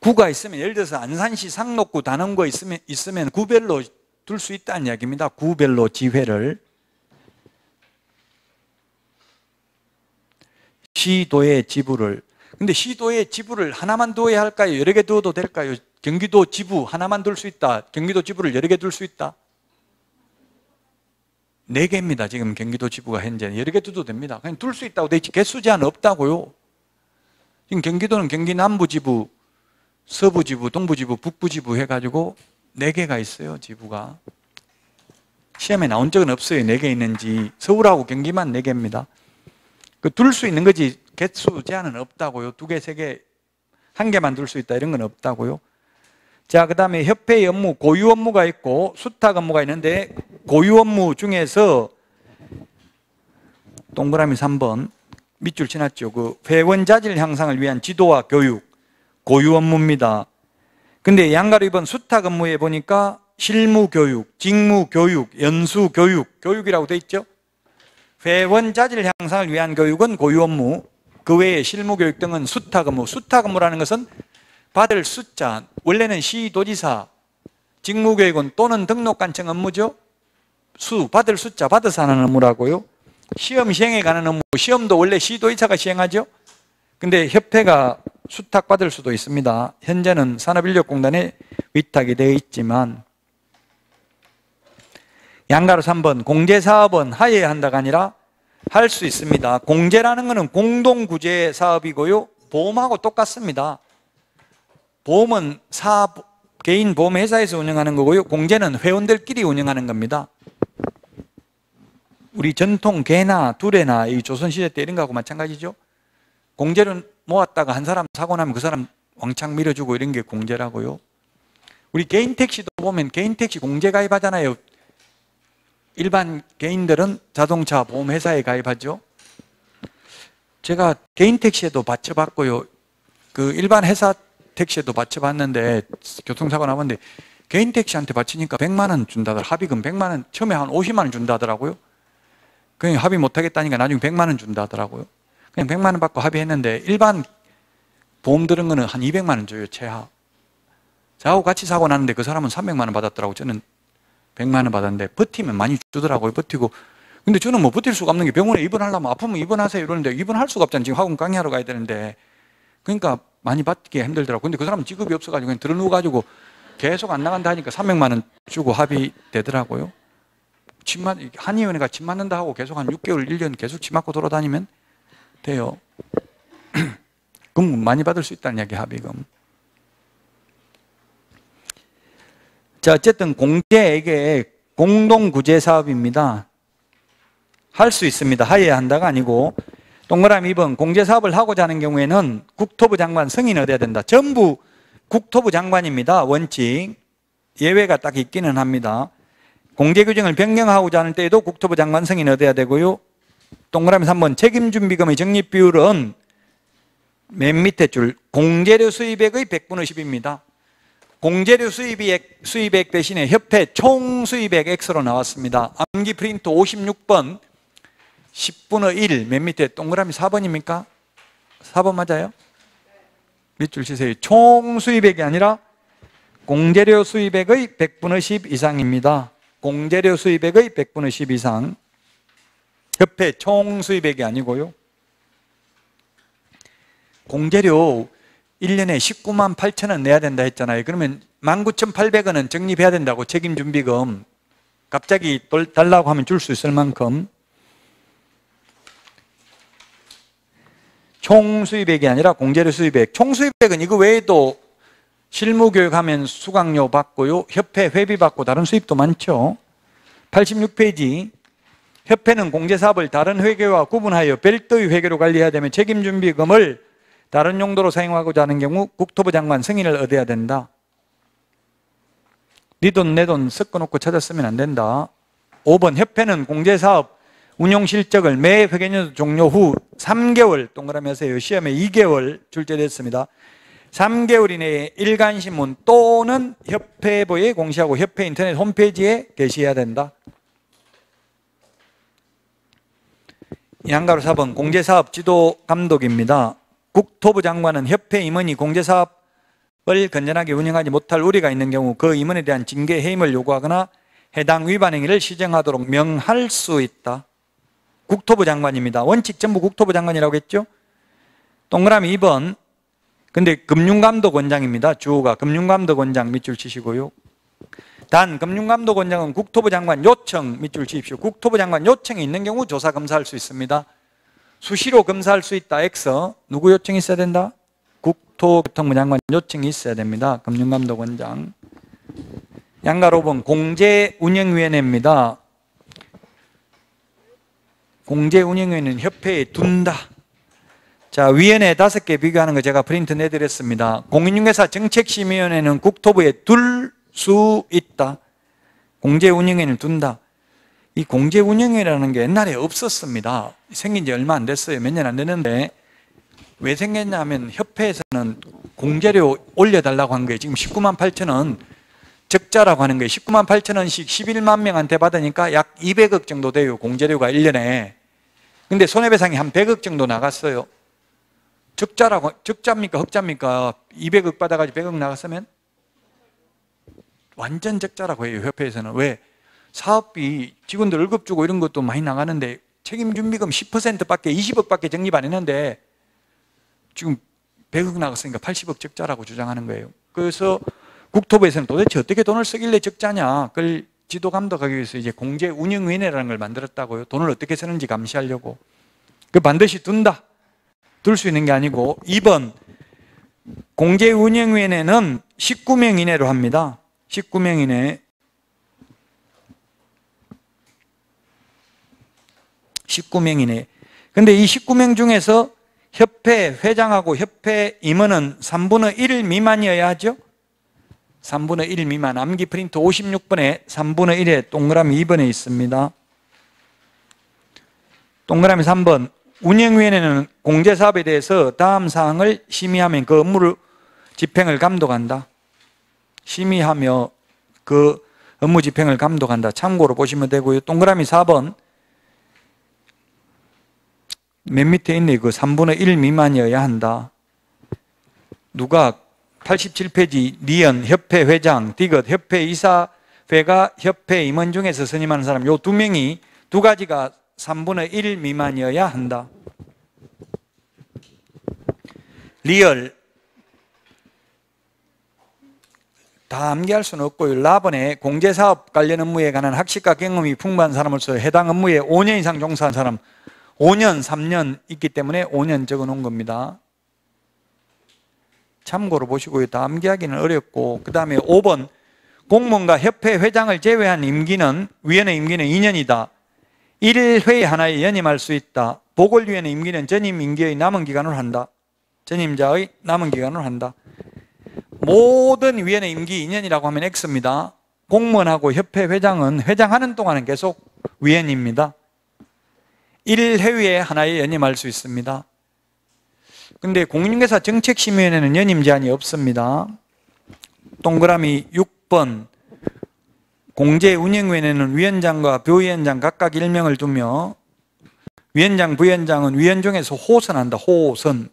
구가 있으면 예를 들어서 안산시, 상록구, 단원구 있으면 구별로 둘 수 있다는 이야기입니다. 구별로 지회를. 시도의 지부를. 근데 시도의 지부를 하나만 두어야 할까요? 여러 개 두어도 될까요? 경기도 지부 하나만 둘 수 있다. 경기도 지부를 여러 개 둘 수 있다. 4개입니다. 지금 경기도 지부가 현재 여러 개 두어도 됩니다. 그냥 둘 수 있다고 돼 있지 개수 제한 없다고요. 지금 경기도는 경기 남부지부, 서부지부, 동부지부, 북부지부 해가지고 4개가 있어요. 지부가. 시험에 나온 적은 없어요. 4개 있는지. 서울하고 경기만 4개입니다. 그 둘 수 있는 거지 개수 제한은 없다고요. 2개, 3개, 1개만 둘 수 있다 이런 건 없다고요. 자, 그 다음에 협회의 업무, 고유 업무가 있고 수탁 업무가 있는데 고유 업무 중에서 동그라미 3번 밑줄 지났죠. 그 회원 자질 향상을 위한 지도와 교육, 고유 업무입니다. 근데 양가로 2번 수탁 업무에 보니까 실무 교육, 직무 교육, 연수 교육, 교육이라고 돼 있죠. 회원 자질 향상을 위한 교육은 고유 업무, 그 외에 실무 교육 등은 수탁 업무. 수탁 업무라는 것은 받을 숫자, 원래는 시도지사, 직무 교육은 또는 등록관청 업무죠. 받을 숫자, 받아서 하는 업무라고요. 시험 시행에 관한 업무, 시험도 원래 시도지사가 시행하죠. 근데 협회가 수탁받을 수도 있습니다. 현재는 산업인력공단에 위탁이 되어 있지만, 양가로 3번 공제사업은 하여야 한다가 아니라 할 수 있습니다. 공제라는 것은 공동구제 사업이고요, 보험하고 똑같습니다. 보험은 개인 보험회사에서 운영하는 거고요, 공제는 회원들끼리 운영하는 겁니다. 우리 전통 개나 두레나 이 조선시대 때 이런 거하고 마찬가지죠. 공제를 모았다가 한 사람 사고 나면 그 사람 왕창 밀어주고 이런 게 공제라고요. 우리 개인 택시도 보면 개인 택시 공제 가입하잖아요. 일반 개인들은 자동차 보험회사에 가입하죠. 제가 개인 택시에도 받쳐봤고요, 그 일반 회사 택시에도 받쳐봤는데 교통사고 나봤는데 개인 택시한테 받치니까 100만 원 준다더라. 합의금 100만 원, 처음에 한 50만 원 준다더라고요. 그냥 합의 못하겠다니까 나중에 100만 원 준다더라고요. 그냥 100만 원 받고 합의했는데 일반 보험 들은 거는 한 200만 원 줘요, 최하. 저하고 같이 사고 났는데 그 사람은 300만 원 받았더라고요. 저는 100만 원 받았는데 버티면 많이 주더라고요. 버티고. 근데 저는 뭐 버틸 수가 없는 게 병원에 입원하려면 아프면 입원하세요 이러는데 입원할 수가 없잖아요. 지금 학원 강의하러 가야 되는데. 그러니까 많이 받기 힘들더라고요. 근데 그 사람은 직업이 없어가지고 그냥 들어누워가지고 계속 안 나간다 하니까 300만 원 주고 합의되더라고요. 한의원에 침 맞는다 하고 계속 한 6개월, 1년 계속 침 맞고 돌아다니면 돼요. 그럼 많이 받을 수 있다는 이야기, 합의금. 자, 어쨌든 공제에게 공동구제 사업입니다. 할 수 있습니다. 하여야 한다가 아니고. 동그라미 2번 공제사업을 하고자 하는 경우에는 국토부 장관 승인을 얻어야 된다. 전부 국토부 장관입니다. 원칙. 예외가 딱 있기는 합니다. 공제규정을 변경하고자 하는 때에도 국토부 장관 승인을 얻어야 되고요. 동그라미 3번 책임준비금의 적립비율은 맨 밑에 줄 공제료 수입액의 100분의 10입니다. 공제료 수입액 대신에 협회 총 수입액 X로 나왔습니다. 암기 프린트 56번 10분의 1 맨 밑에 동그라미 4번입니까? 4번 맞아요? 밑줄 치세요. 총 수입액이 아니라 공제료 수입액의 100분의 10 이상입니다. 공제료 수입액의 100분의 10 이상. 협회 총 수입액이 아니고요. 공제료 1년에 19만 8천 원 내야 된다 했잖아요. 그러면 19,800원은 적립해야 된다고, 책임준비금. 갑자기 달라고 하면 줄 수 있을 만큼. 총 수입액이 아니라 공제료 수입액. 총 수입액은 이거 외에도 실무교육하면 수강료 받고요, 협회 회비 받고 다른 수입도 많죠. 86페이지. 협회는 공제사업을 다른 회계와 구분하여 별도의 회계로 관리해야 되며 책임준비금을 다른 용도로 사용하고자 하는 경우 국토부 장관 승인을 얻어야 된다. 네 돈 내 돈 섞어놓고 찾았으면 안 된다. 5번 협회는 공제사업 운용 실적을 매 회계연도 종료 후 3개월, 동그라미 하세요. 시험에 2개월 출제됐습니다. 3개월 이내에 일간신문 또는 협회부에 공시하고 협회 인터넷 홈페이지에 게시해야 된다. 양가로 4번 공제사업 지도 감독입니다. 국토부 장관은 협회 임원이 공제사업을 건전하게 운영하지 못할 우려가 있는 경우 그 임원에 대한 징계 해임을 요구하거나 해당 위반 행위를 시정하도록 명할 수 있다. 국토부 장관입니다. 원칙 전부 국토부 장관이라고 했죠. 동그라미 2번. 근데 금융감독원장입니다. 주어가 금융감독원장 밑줄 치시고요. 단 금융감독원장은 국토부 장관 요청 밑줄 치십시오. 국토부 장관 요청이 있는 경우 조사 검사할 수 있습니다. 수시로 검사할 수 있다. X. 누구 요청이 있어야 된다? 국토교통부 장관 요청이 있어야 됩니다. 금융감독원장. 양가로 5번 공제운영위원회입니다. 공제운영위원회는 협회에 둔다. 자, 위원회 5개 비교하는 거 제가 프린트 내드렸습니다. 공인중개사 정책심의위원회는 국토부에 둘 수 있다. 공제운영위원회를 둔다. 이 공제운영위라는 게 옛날에 없었습니다. 생긴 지 얼마 안 됐어요. 몇 년 안 됐는데 왜 생겼냐면 협회에서는 공제료 올려달라고 한 거예요. 지금 19만 8천 원 적자라고 하는 거예요. 19만 8천 원씩 11만 명한테 받으니까 약 200억 정도 돼요. 공제료가 1년에. 근데 손해배상이 한 100억 정도 나갔어요. 적자입니까? 흑자입니까? 200억 받아가지고 100억 나갔으면? 완전 적자라고 해요. 협회에서는. 왜? 사업비, 직원들 월급 주고 이런 것도 많이 나가는데 책임준비금 10%밖에 20억밖에 적립 안 했는데 지금 100억 나갔으니까 80억 적자라고 주장하는 거예요. 그래서 국토부에서는 도대체 어떻게 돈을 쓰길래 적자냐, 그걸 지도 감독하기 위해서 이제 공제운영위원회라는 걸 만들었다고요. 돈을 어떻게 쓰는지 감시하려고. 그 반드시 둔다. 둘 수 있는 게 아니고. 2번, 공제운영위원회는 19명 이내로 합니다. 19명 이내. 19명 이내. 근데 이 19명 중에서 협회 회장하고 협회 임원은 3분의 1 미만이어야 하죠? 3분의 1 미만. 암기 프린트 56번에 3분의 1에 동그라미 2번에 있습니다. 동그라미 3번. 운영위원회는 공제사업에 대해서 다음 사항을 심의하면 그 업무를 집행을 감독한다. 심의하며 그 업무 집행을 감독한다. 참고로 보시면 되고요. 동그라미 4번. 맨 밑에 있네. 그 3분의 1 미만이어야 한다. 누가 87페이지 니언 협회 회장, 디귿 협회 이사회가 협회 임원 중에서 선임하는 사람 요 두 명이 두 가지가 3분의 1 미만이어야 한다. 리얼 다 암기할 수는 없고요. 라번에 공제사업 관련 업무에 관한 학식과 경험이 풍부한 사람으로서 해당 업무에 5년 이상 종사한 사람 5년, 3년 있기 때문에 5년 적어놓은 겁니다. 참고로 보시고요. 다 암기하기는 어렵고. 그 다음에 5번 공무원과 협회 회장을 제외한 임기는 위원회 임기는 2년이다. 1회에 하나에 연임할 수 있다. 보궐위원회 임기는 전임 임기의 남은 기간으로 한다. 전임자의 남은 기간으로 한다. 모든 위원회 임기 2년이라고 하면 X입니다. 공무원하고 협회 회장은 회장하는 동안은 계속 위원입니다. 1회에 하나에 연임할 수 있습니다. 근데 공인중개사 정책심의위원회는 연임 제한이 없습니다. 동그라미 6번 공제운영위원회는 위원장과 부위원장 각각 1명을 두며 위원장, 부위원장은 위원 중에서 호선한다. 호선.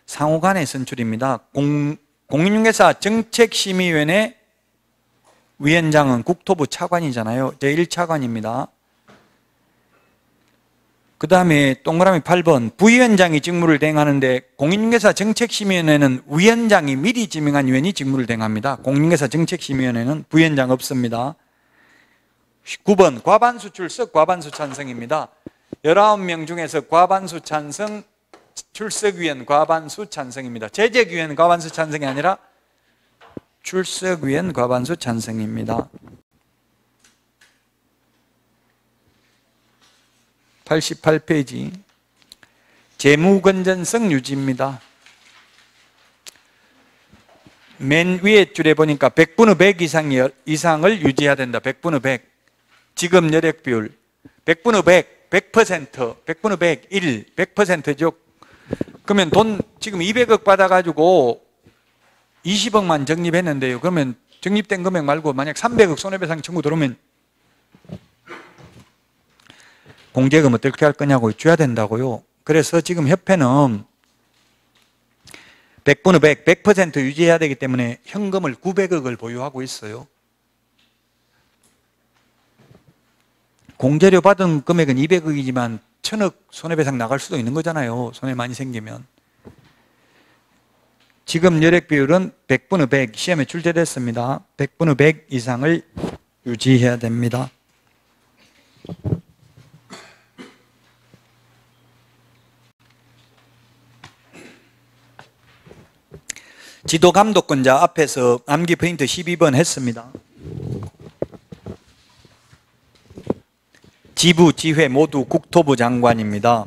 상호 간의 선출입니다. 공인중개사 정책심의위원회 위원장은 국토부 차관이잖아요. 제1차관입니다. 그 다음에 동그라미 8번 부위원장이 직무를 대행하는데 공인중개사 정책심의위원회는 위원장이 미리 지명한 위원이 직무를 대행합니다. 공인중개사 정책심의위원회는 부위원장 없습니다. 9번 과반수 출석 과반수 찬성입니다. 19명 중에서 과반수 찬성 출석위원 과반수 찬성입니다. 재직위원 과반수 찬성이 아니라 출석위원 과반수 찬성입니다. 88페이지 재무건전성 유지입니다. 맨 위에 줄에 보니까 100분의 100 이상을 유지해야 된다. 100분의 100 지급 여력 비율 100분의 100 100% 100분의 100 1 100%죠. 그러면 돈 지금 200억 받아가지고 20억만 적립했는데요. 그러면 적립된 금액 말고 만약 300억 손해배상 청구 들어오면 공제금 어떻게 할 거냐고 줘야 된다고요. 그래서 지금 협회는 100분의 100, 100% 유지해야 되기 때문에 현금을 900억을 보유하고 있어요. 공제료 받은 금액은 200억이지만 1000억 손해배상 나갈 수도 있는 거잖아요. 손해 많이 생기면. 지금 여력 비율은 100분의 100 시험에 출제됐습니다. 100분의 100 이상을 유지해야 됩니다. 지도 감독권자 앞에서 암기 프린트 12번 했습니다. 지부, 지회 모두 국토부 장관입니다.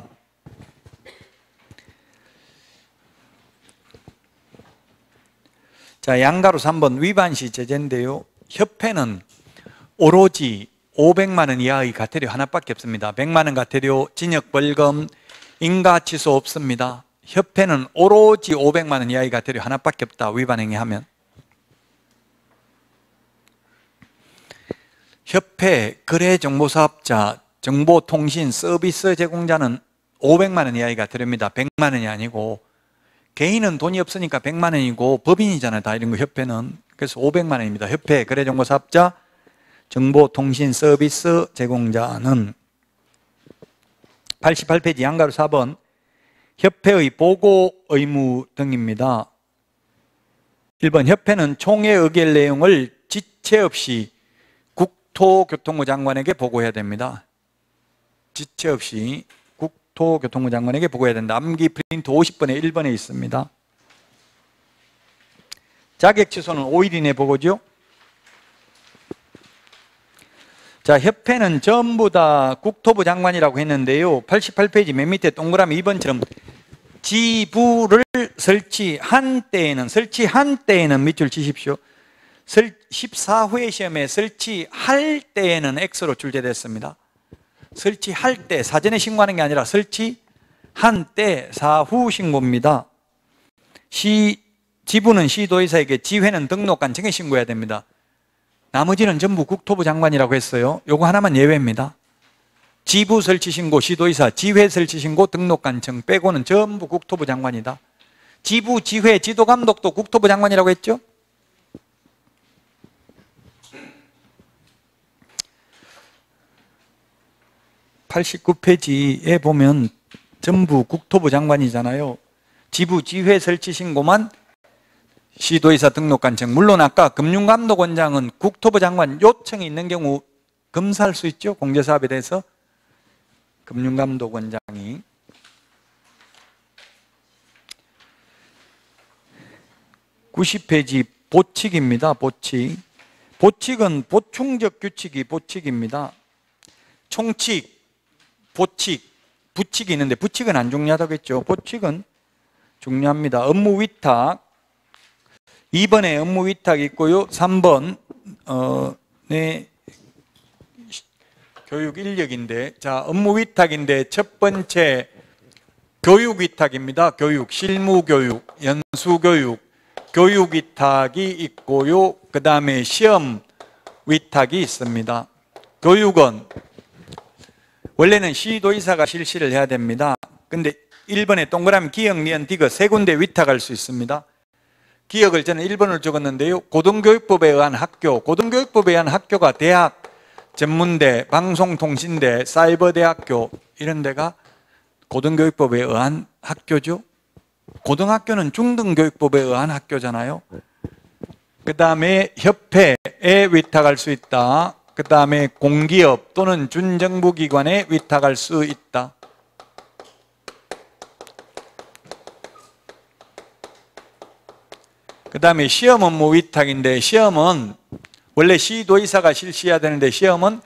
자, 양가로 3번 위반시 제재인데요. 협회는 오로지 500만 원 이하의 과태료 하나밖에 없습니다. 100만 원 과태료, 징역, 벌금, 인가치소 없습니다. 협회는 오로지 500만 원 이하의 과태료 하나밖에 없다. 위반행위 하면. 협회, 거래정보사업자, 정보통신 서비스 제공자는 500만 원 이하의 과태료입니다. 100만 원이 아니고. 개인은 돈이 없으니까 100만 원이고 법인이잖아요. 다 이런 거 협회는. 그래서 500만 원입니다. 협회, 거래정보사업자, 정보통신 서비스 제공자는 88페이지 양가로 4번 협회의 보고 의무 등입니다. 1번 협회는 총회 의결 내용을 지체 없이 국토교통부 장관에게 보고해야 됩니다. 지체 없이 국토교통부 장관에게 보고해야 된다. 암기 프린트 50번에 1번에 있습니다. 자격 취소는 5일 이내 보고죠. 자, 협회는 전부 다 국토부 장관이라고 했는데요. 88페이지 맨 밑에 동그라미 2번처럼 지부를 설치한 때에는 밑줄 치십시오. 14회 시험에 설치할 때에는 X로 출제됐습니다. 설치할 때, 사전에 신고하는 게 아니라 설치한 때 사후 신고입니다. 지부는 시도의사에게, 지회는 등록관청에 신고해야 됩니다. 나머지는 전부 국토부 장관이라고 했어요. 요거 하나만 예외입니다. 지부 설치 신고, 시도의사, 지회 설치 신고, 등록관청 빼고는 전부 국토부 장관이다. 지부, 지회, 지도감독도 국토부 장관이라고 했죠? (89페이지에) 보면 전부 국토부 장관이잖아요. 지부, 지회 설치 신고만 시도의사, 등록관청. 물론 아까 금융감독원장은 국토부 장관 요청이 있는 경우 검사할 수 있죠. 공제사업에 대해서. 금융감독원장이. (90페이지) 보칙입니다. 보칙. 보칙은 보충적 규칙이 보칙입니다. 총칙, 보칙, 부칙이 있는데 부칙은 안 중요하다고 했죠. 보칙은 중요합니다. 업무 위탁. 2번에 업무 위탁이 있고요. 3번 교육 인력인데, 자, 업무 위탁인데 첫 번째 교육 위탁입니다. 교육, 실무 교육, 연수 교육, 교육 위탁이 있고요. 그 다음에 시험 위탁이 있습니다. 교육은 원래는 시도의사가 실시를 해야 됩니다. 근데 1번에 동그라미 기역, 니은, 디귿 세 군데 위탁할 수 있습니다. 기역을 저는 1번을 적었는데요. 고등교육법에 의한 학교, 고등교육법에 의한 학교가 대학, 전문대, 방송통신대, 사이버대학교 이런 데가 고등교육법에 의한 학교죠. 고등학교는 중등교육법에 의한 학교잖아요. 그 다음에 협회에 위탁할 수 있다. 그 다음에 공기업 또는 준정부기관에 위탁할 수 있다. 그 다음에 시험 업무 위탁인데, 시험은 원래 시도의사가 실시해야 되는데 시험은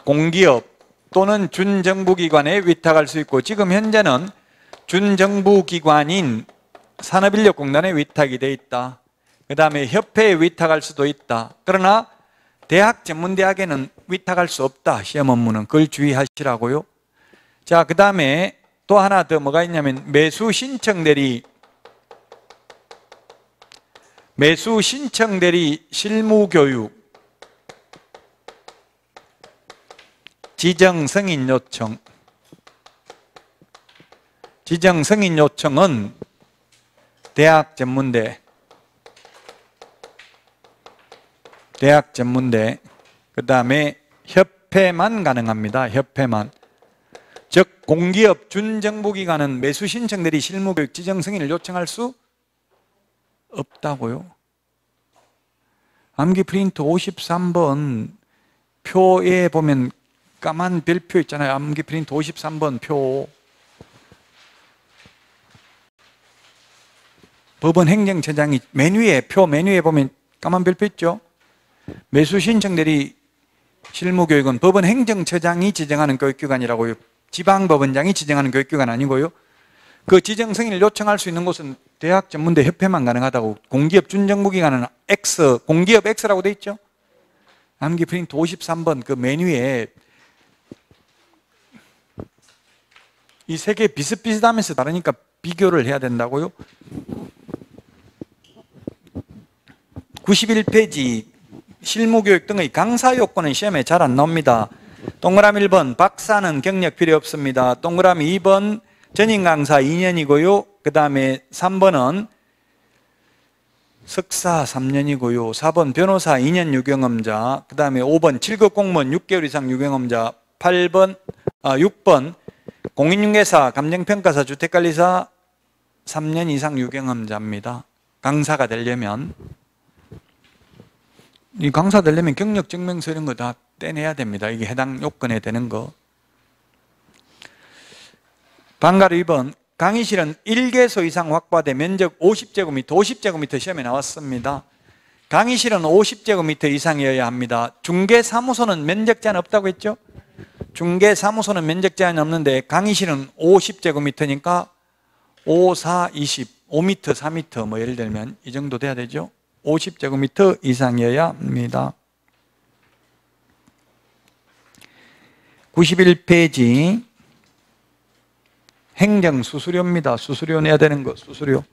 공기업 또는 준정부기관에 위탁할 수 있고, 지금 현재는 준정부기관인 산업인력공단에 위탁이 돼 있다. 그 다음에 협회에 위탁할 수도 있다. 그러나 대학 전문대학에는 위탁할 수 없다. 시험 업무는. 그걸 주의하시라고요. 자, 그 다음에 또 하나 더 뭐가 있냐면 매수 신청 대리 실무교육, 지정 승인 요청. 지정 승인 요청은 대학 전문대, 그 다음에 협회만 가능합니다. 협회만. 즉 공기업 준정부기관은 매수 신청 대리 실무교육 지정 승인을 요청할 수 없다고요. 암기 프린트 53번 표에 보면 까만 별표 있잖아요. 암기 프린트 53번 표. 법원 행정처장이 맨 위에, 표 맨 위에 보면 까만 별표 있죠. 매수 신청 대리 실무교육은 법원 행정처장이 지정하는 교육기관이라고요. 지방법원장이 지정하는 교육기관 아니고요. 그 지정 승인을 요청할 수 있는 곳은 대학 전문대 협회만 가능하다고. 공기업 준정부기관은 X, 공기업 X라고 돼 있죠. 암기 프린트 53번 그 메뉴에 이 세 개 비슷비슷하면서 다르니까 비교를 해야 된다고요? 91페이지 실무교육 등의 강사 요건은 시험에 잘 안 나옵니다. 동그라미 1번 박사는 경력 필요 없습니다. 동그라미 2번 전임 강사 2년이고요. 그 다음에 3번은 석사 3년이고요. 4번 변호사 2년 유경험자, 그 다음에 5번 7급 공무원 6개월 이상 유경험자, 6번 공인중개사, 감정평가사, 주택관리사 3년 이상 유경험자입니다. 강사가 되려면, 이 강사 되려면 경력 증명서 이런 거 다 떼내야 됩니다. 이게 해당 요건에 되는 거. 방가루 2번 강의실은 1개소 이상 확보하되 면적 50제곱미터, 50제곱미터 시험에 나왔습니다. 강의실은 50제곱미터 이상이어야 합니다. 중개사무소는 면적 제한 없다고 했죠? 중개사무소는 면적 제한이 없는데 강의실은 50제곱미터니까 5, 4, 20, 5m, 4m 뭐 예를 들면 이 정도 돼야 되죠? 50제곱미터 이상이어야 합니다. 91페이지 행정수수료입니다. 수수료 내야 되는 거, 수수료.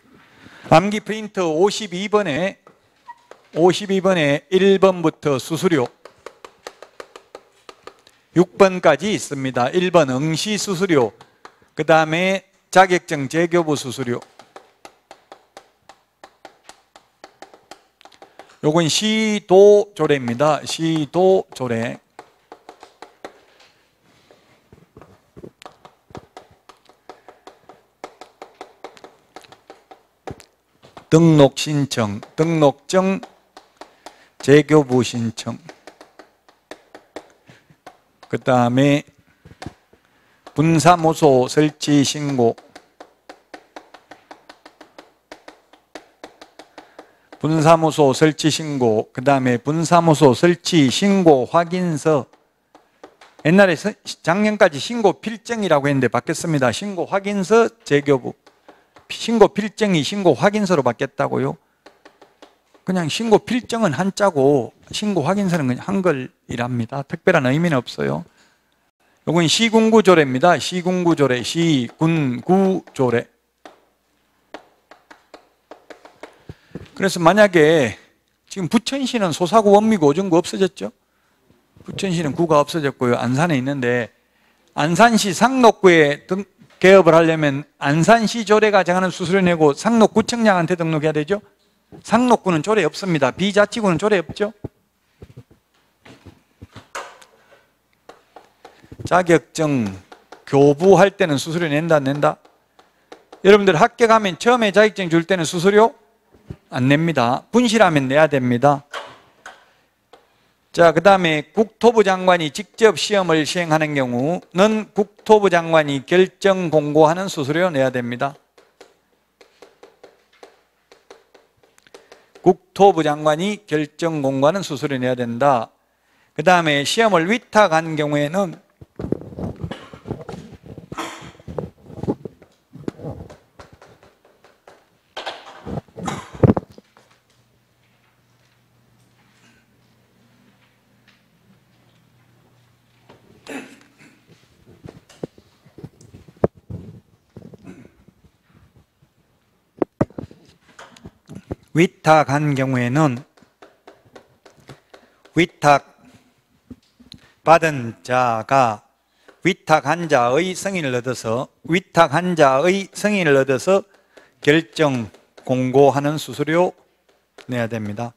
암기 프린트 52번에 1번부터 수수료 6번까지 있습니다. 1번 응시 수수료, 그 다음에 자격증 재교부 수수료. 요건 시도조례입니다. 시도조례. 등록 신청, 등록증, 재교부 신청. 그 다음에 분사무소 설치 신고, 분사무소 설치 신고, 그 다음에 분사무소 설치 신고 확인서. 옛날에 작년까지 신고 필증이라고 했는데 바뀌었습니다. 신고 확인서, 재교부. 신고 필증이 신고 확인서로 바뀌었다고요? 그냥 신고 필증은 한자고 신고 확인서는 그냥 한글이랍니다. 특별한 의미는 없어요. 이건 시군구조례입니다. 시군구조례, 시군구조례. 그래서 만약에 지금 부천시는 소사구, 원미구, 오정구 없어졌죠? 부천시는 구가 없어졌고요. 안산에 있는데 안산시 상록구에 개업을 하려면 안산시 조례가 정하는 수수료 내고 상록구청장한테 등록해야 되죠? 상록구는 조례 없습니다. 비자치구는 조례 없죠? 자격증 교부할 때는 수수료 낸다, 안 낸다? 여러분들 학교 가면 처음에 자격증 줄 때는 수수료 안 냅니다. 분실하면 내야 됩니다. 자, 그 다음에 국토부 장관이 직접 시험을 시행하는 경우는 국토부 장관이 결정 공고하는 수수료 내야 됩니다. 국토부 장관이 결정 공고하는 수수료 내야 된다. 그 다음에 시험을 위탁한 경우에는 위탁 받은 자가 위탁한 자의 승인을 얻어서 결정 공고하는 수수료 내야 됩니다.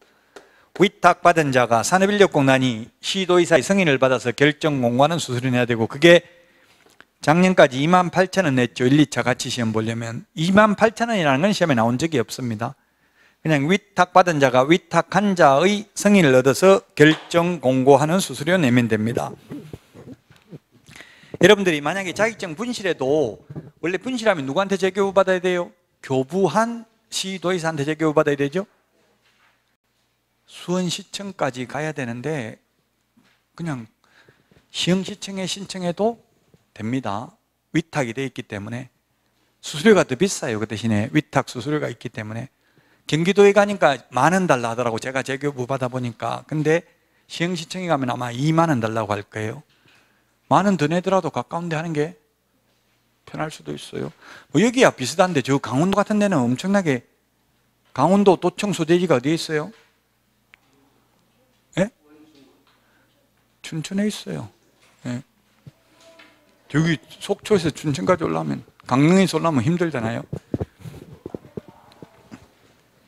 위탁받은 자가 산업인력공단이 시도의사의 승인을 받아서 결정 공고하는 수수료 내야 되고, 그게 작년까지 28,000원 냈죠. 1, 2차 같이 시험 보려면. 28,000원이라는 건 시험에 나온 적이 없습니다. 그냥 위탁받은 자가 위탁한 자의 승인을 얻어서 결정 공고하는 수수료 내면 됩니다. 여러분들이 만약에 자격증 분실해도 원래 분실하면 누구한테 재교부 받아야 돼요? 교부한 시도의사한테 재교부 받아야 되죠? 수원시청까지 가야 되는데 그냥 시흥시청에 신청해도 됩니다. 위탁이 되어 있기 때문에. 수수료가 더 비싸요. 그 대신에 위탁 수수료가 있기 때문에. 경기도에 가니까 10,000원 달라 하더라고. 제가 재교부 받아보니까. 근데 시흥시청에 가면 아마 2만 원 달라고 할 거예요. 10,000원 더 내더라도 가까운 데 하는 게 편할 수도 있어요. 뭐 여기야 비슷한데 저 강원도 같은 데는 엄청나게, 강원도 도청 소재지가 어디에 있어요? 예? 춘천에 있어요. 예. 여기 속초에서 춘천까지 올라오면, 강릉에서 올라오면 힘들잖아요.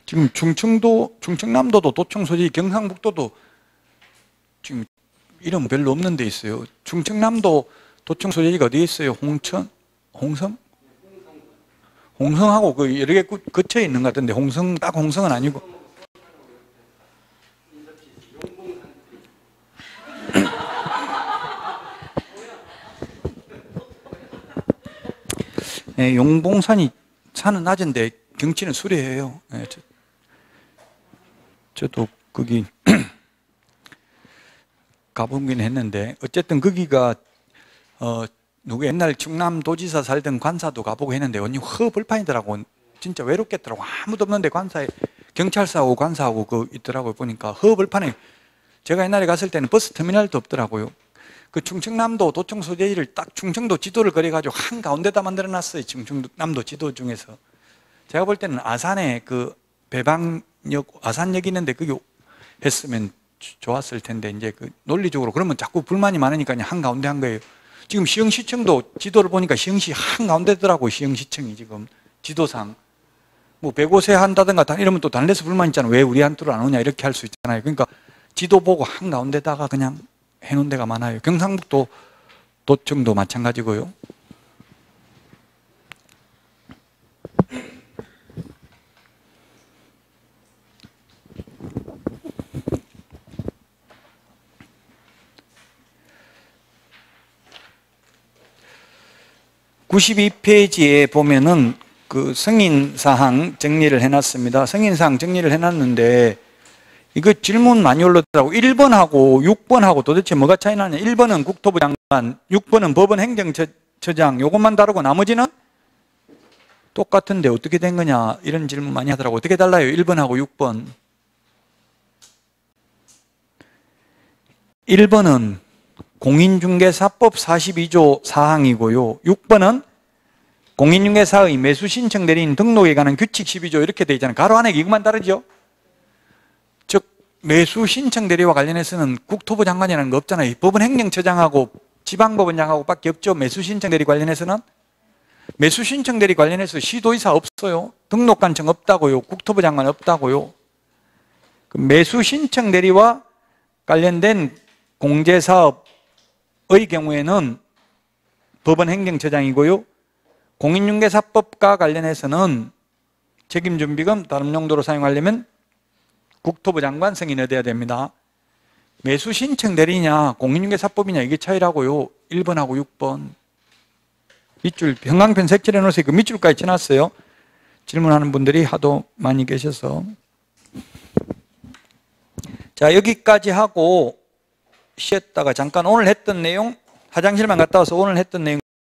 지금 충청남도도 도청 소재지, 경상북도도 지금 이름 별로 없는 데 있어요. 충청남도 도청 소재지가 어디에 있어요? 홍천? 홍성? 홍성하고 그 여러 개 거쳐 있는 것 같은데, 딱 홍성은 아니고. 네, 용봉산이 산은 낮은데 경치는 수려해요. 네, 저도 거기 가보긴 했는데, 어쨌든 거기가 누구 옛날 충남도지사 살던 관사도 가보고 했는데 완전 허벌판이더라고. 진짜 외롭겠더라고. 아무도 없는데 관사에 경찰서하고 관사하고 그 있더라고요. 보니까 허벌판에, 제가 옛날에 갔을 때는 버스 터미널도 없더라고요. 그 충청남도 도청 소재지를 딱 충청도 지도를 그려가지고 한 가운데다 만들어놨어요. 충청남도 지도 중에서. 제가 볼 때는 아산에 그 배방역, 아산역 있는데 거기 했으면 좋았을 텐데, 이제 그 논리적으로 그러면 자꾸 불만이 많으니까 그냥 한 가운데 한 거예요. 지금 시흥시청도 지도를 보니까 시흥시 한 가운데더라고요. 시흥시청이 지금 지도상. 뭐 105세 한다든가 이러면 또 다른 데서 불만 있잖아요. 왜 우리 한테로 안 오냐 이렇게 할 수 있잖아요. 그러니까 지도 보고 한 가운데다가 그냥 해놓은 데가 많아요. 경상북도 도청도 마찬가지고요. (92페이지에) 보면은 그 승인사항 정리를 해놨습니다. 승인사항 정리를 해놨는데, 이거 질문 많이 올라오더라고. 1번하고 6번하고 도대체 뭐가 차이 나냐. 1번은 국토부 장관, 6번은 법원 행정처장, 요것만 다르고 나머지는 똑같은데 어떻게 된 거냐, 이런 질문 많이 하더라고. 어떻게 달라요? 1번하고 6번. 1번은 공인중개사법 42조 사항이고요. 6번은 공인중개사의 매수신청 대리인 등록에 관한 규칙 12조 이렇게 되어 있잖아요. 가로 안에 이것만 다르죠? 즉 매수신청 대리와 관련해서는 국토부 장관이라는 거 없잖아요. 법원 행정처장하고 지방법원장하고 밖에 없죠. 매수신청 대리 관련해서는. 매수신청 대리 관련해서 시도의사 없어요. 등록관청 없다고요. 국토부 장관 없다고요. 그 매수신청 대리와 관련된 공제사업의 경우에는 법원 행정처장이고요. 공인중개사법과 관련해서는 책임준비금 다른 용도로 사용하려면 국토부 장관 승인 얻어야 됩니다. 매수신청 대리냐 공인중개사법이냐 이게 차이라고요. 1번하고 6번. 밑줄 형광펜 색칠해 놓으세요. 그 밑줄까지 쳐놨어요. 질문하는 분들이 하도 많이 계셔서. 자, 여기까지 하고 쉬었다가 잠깐 오늘 했던 내용, 화장실만 갔다 와서 오늘 했던 내용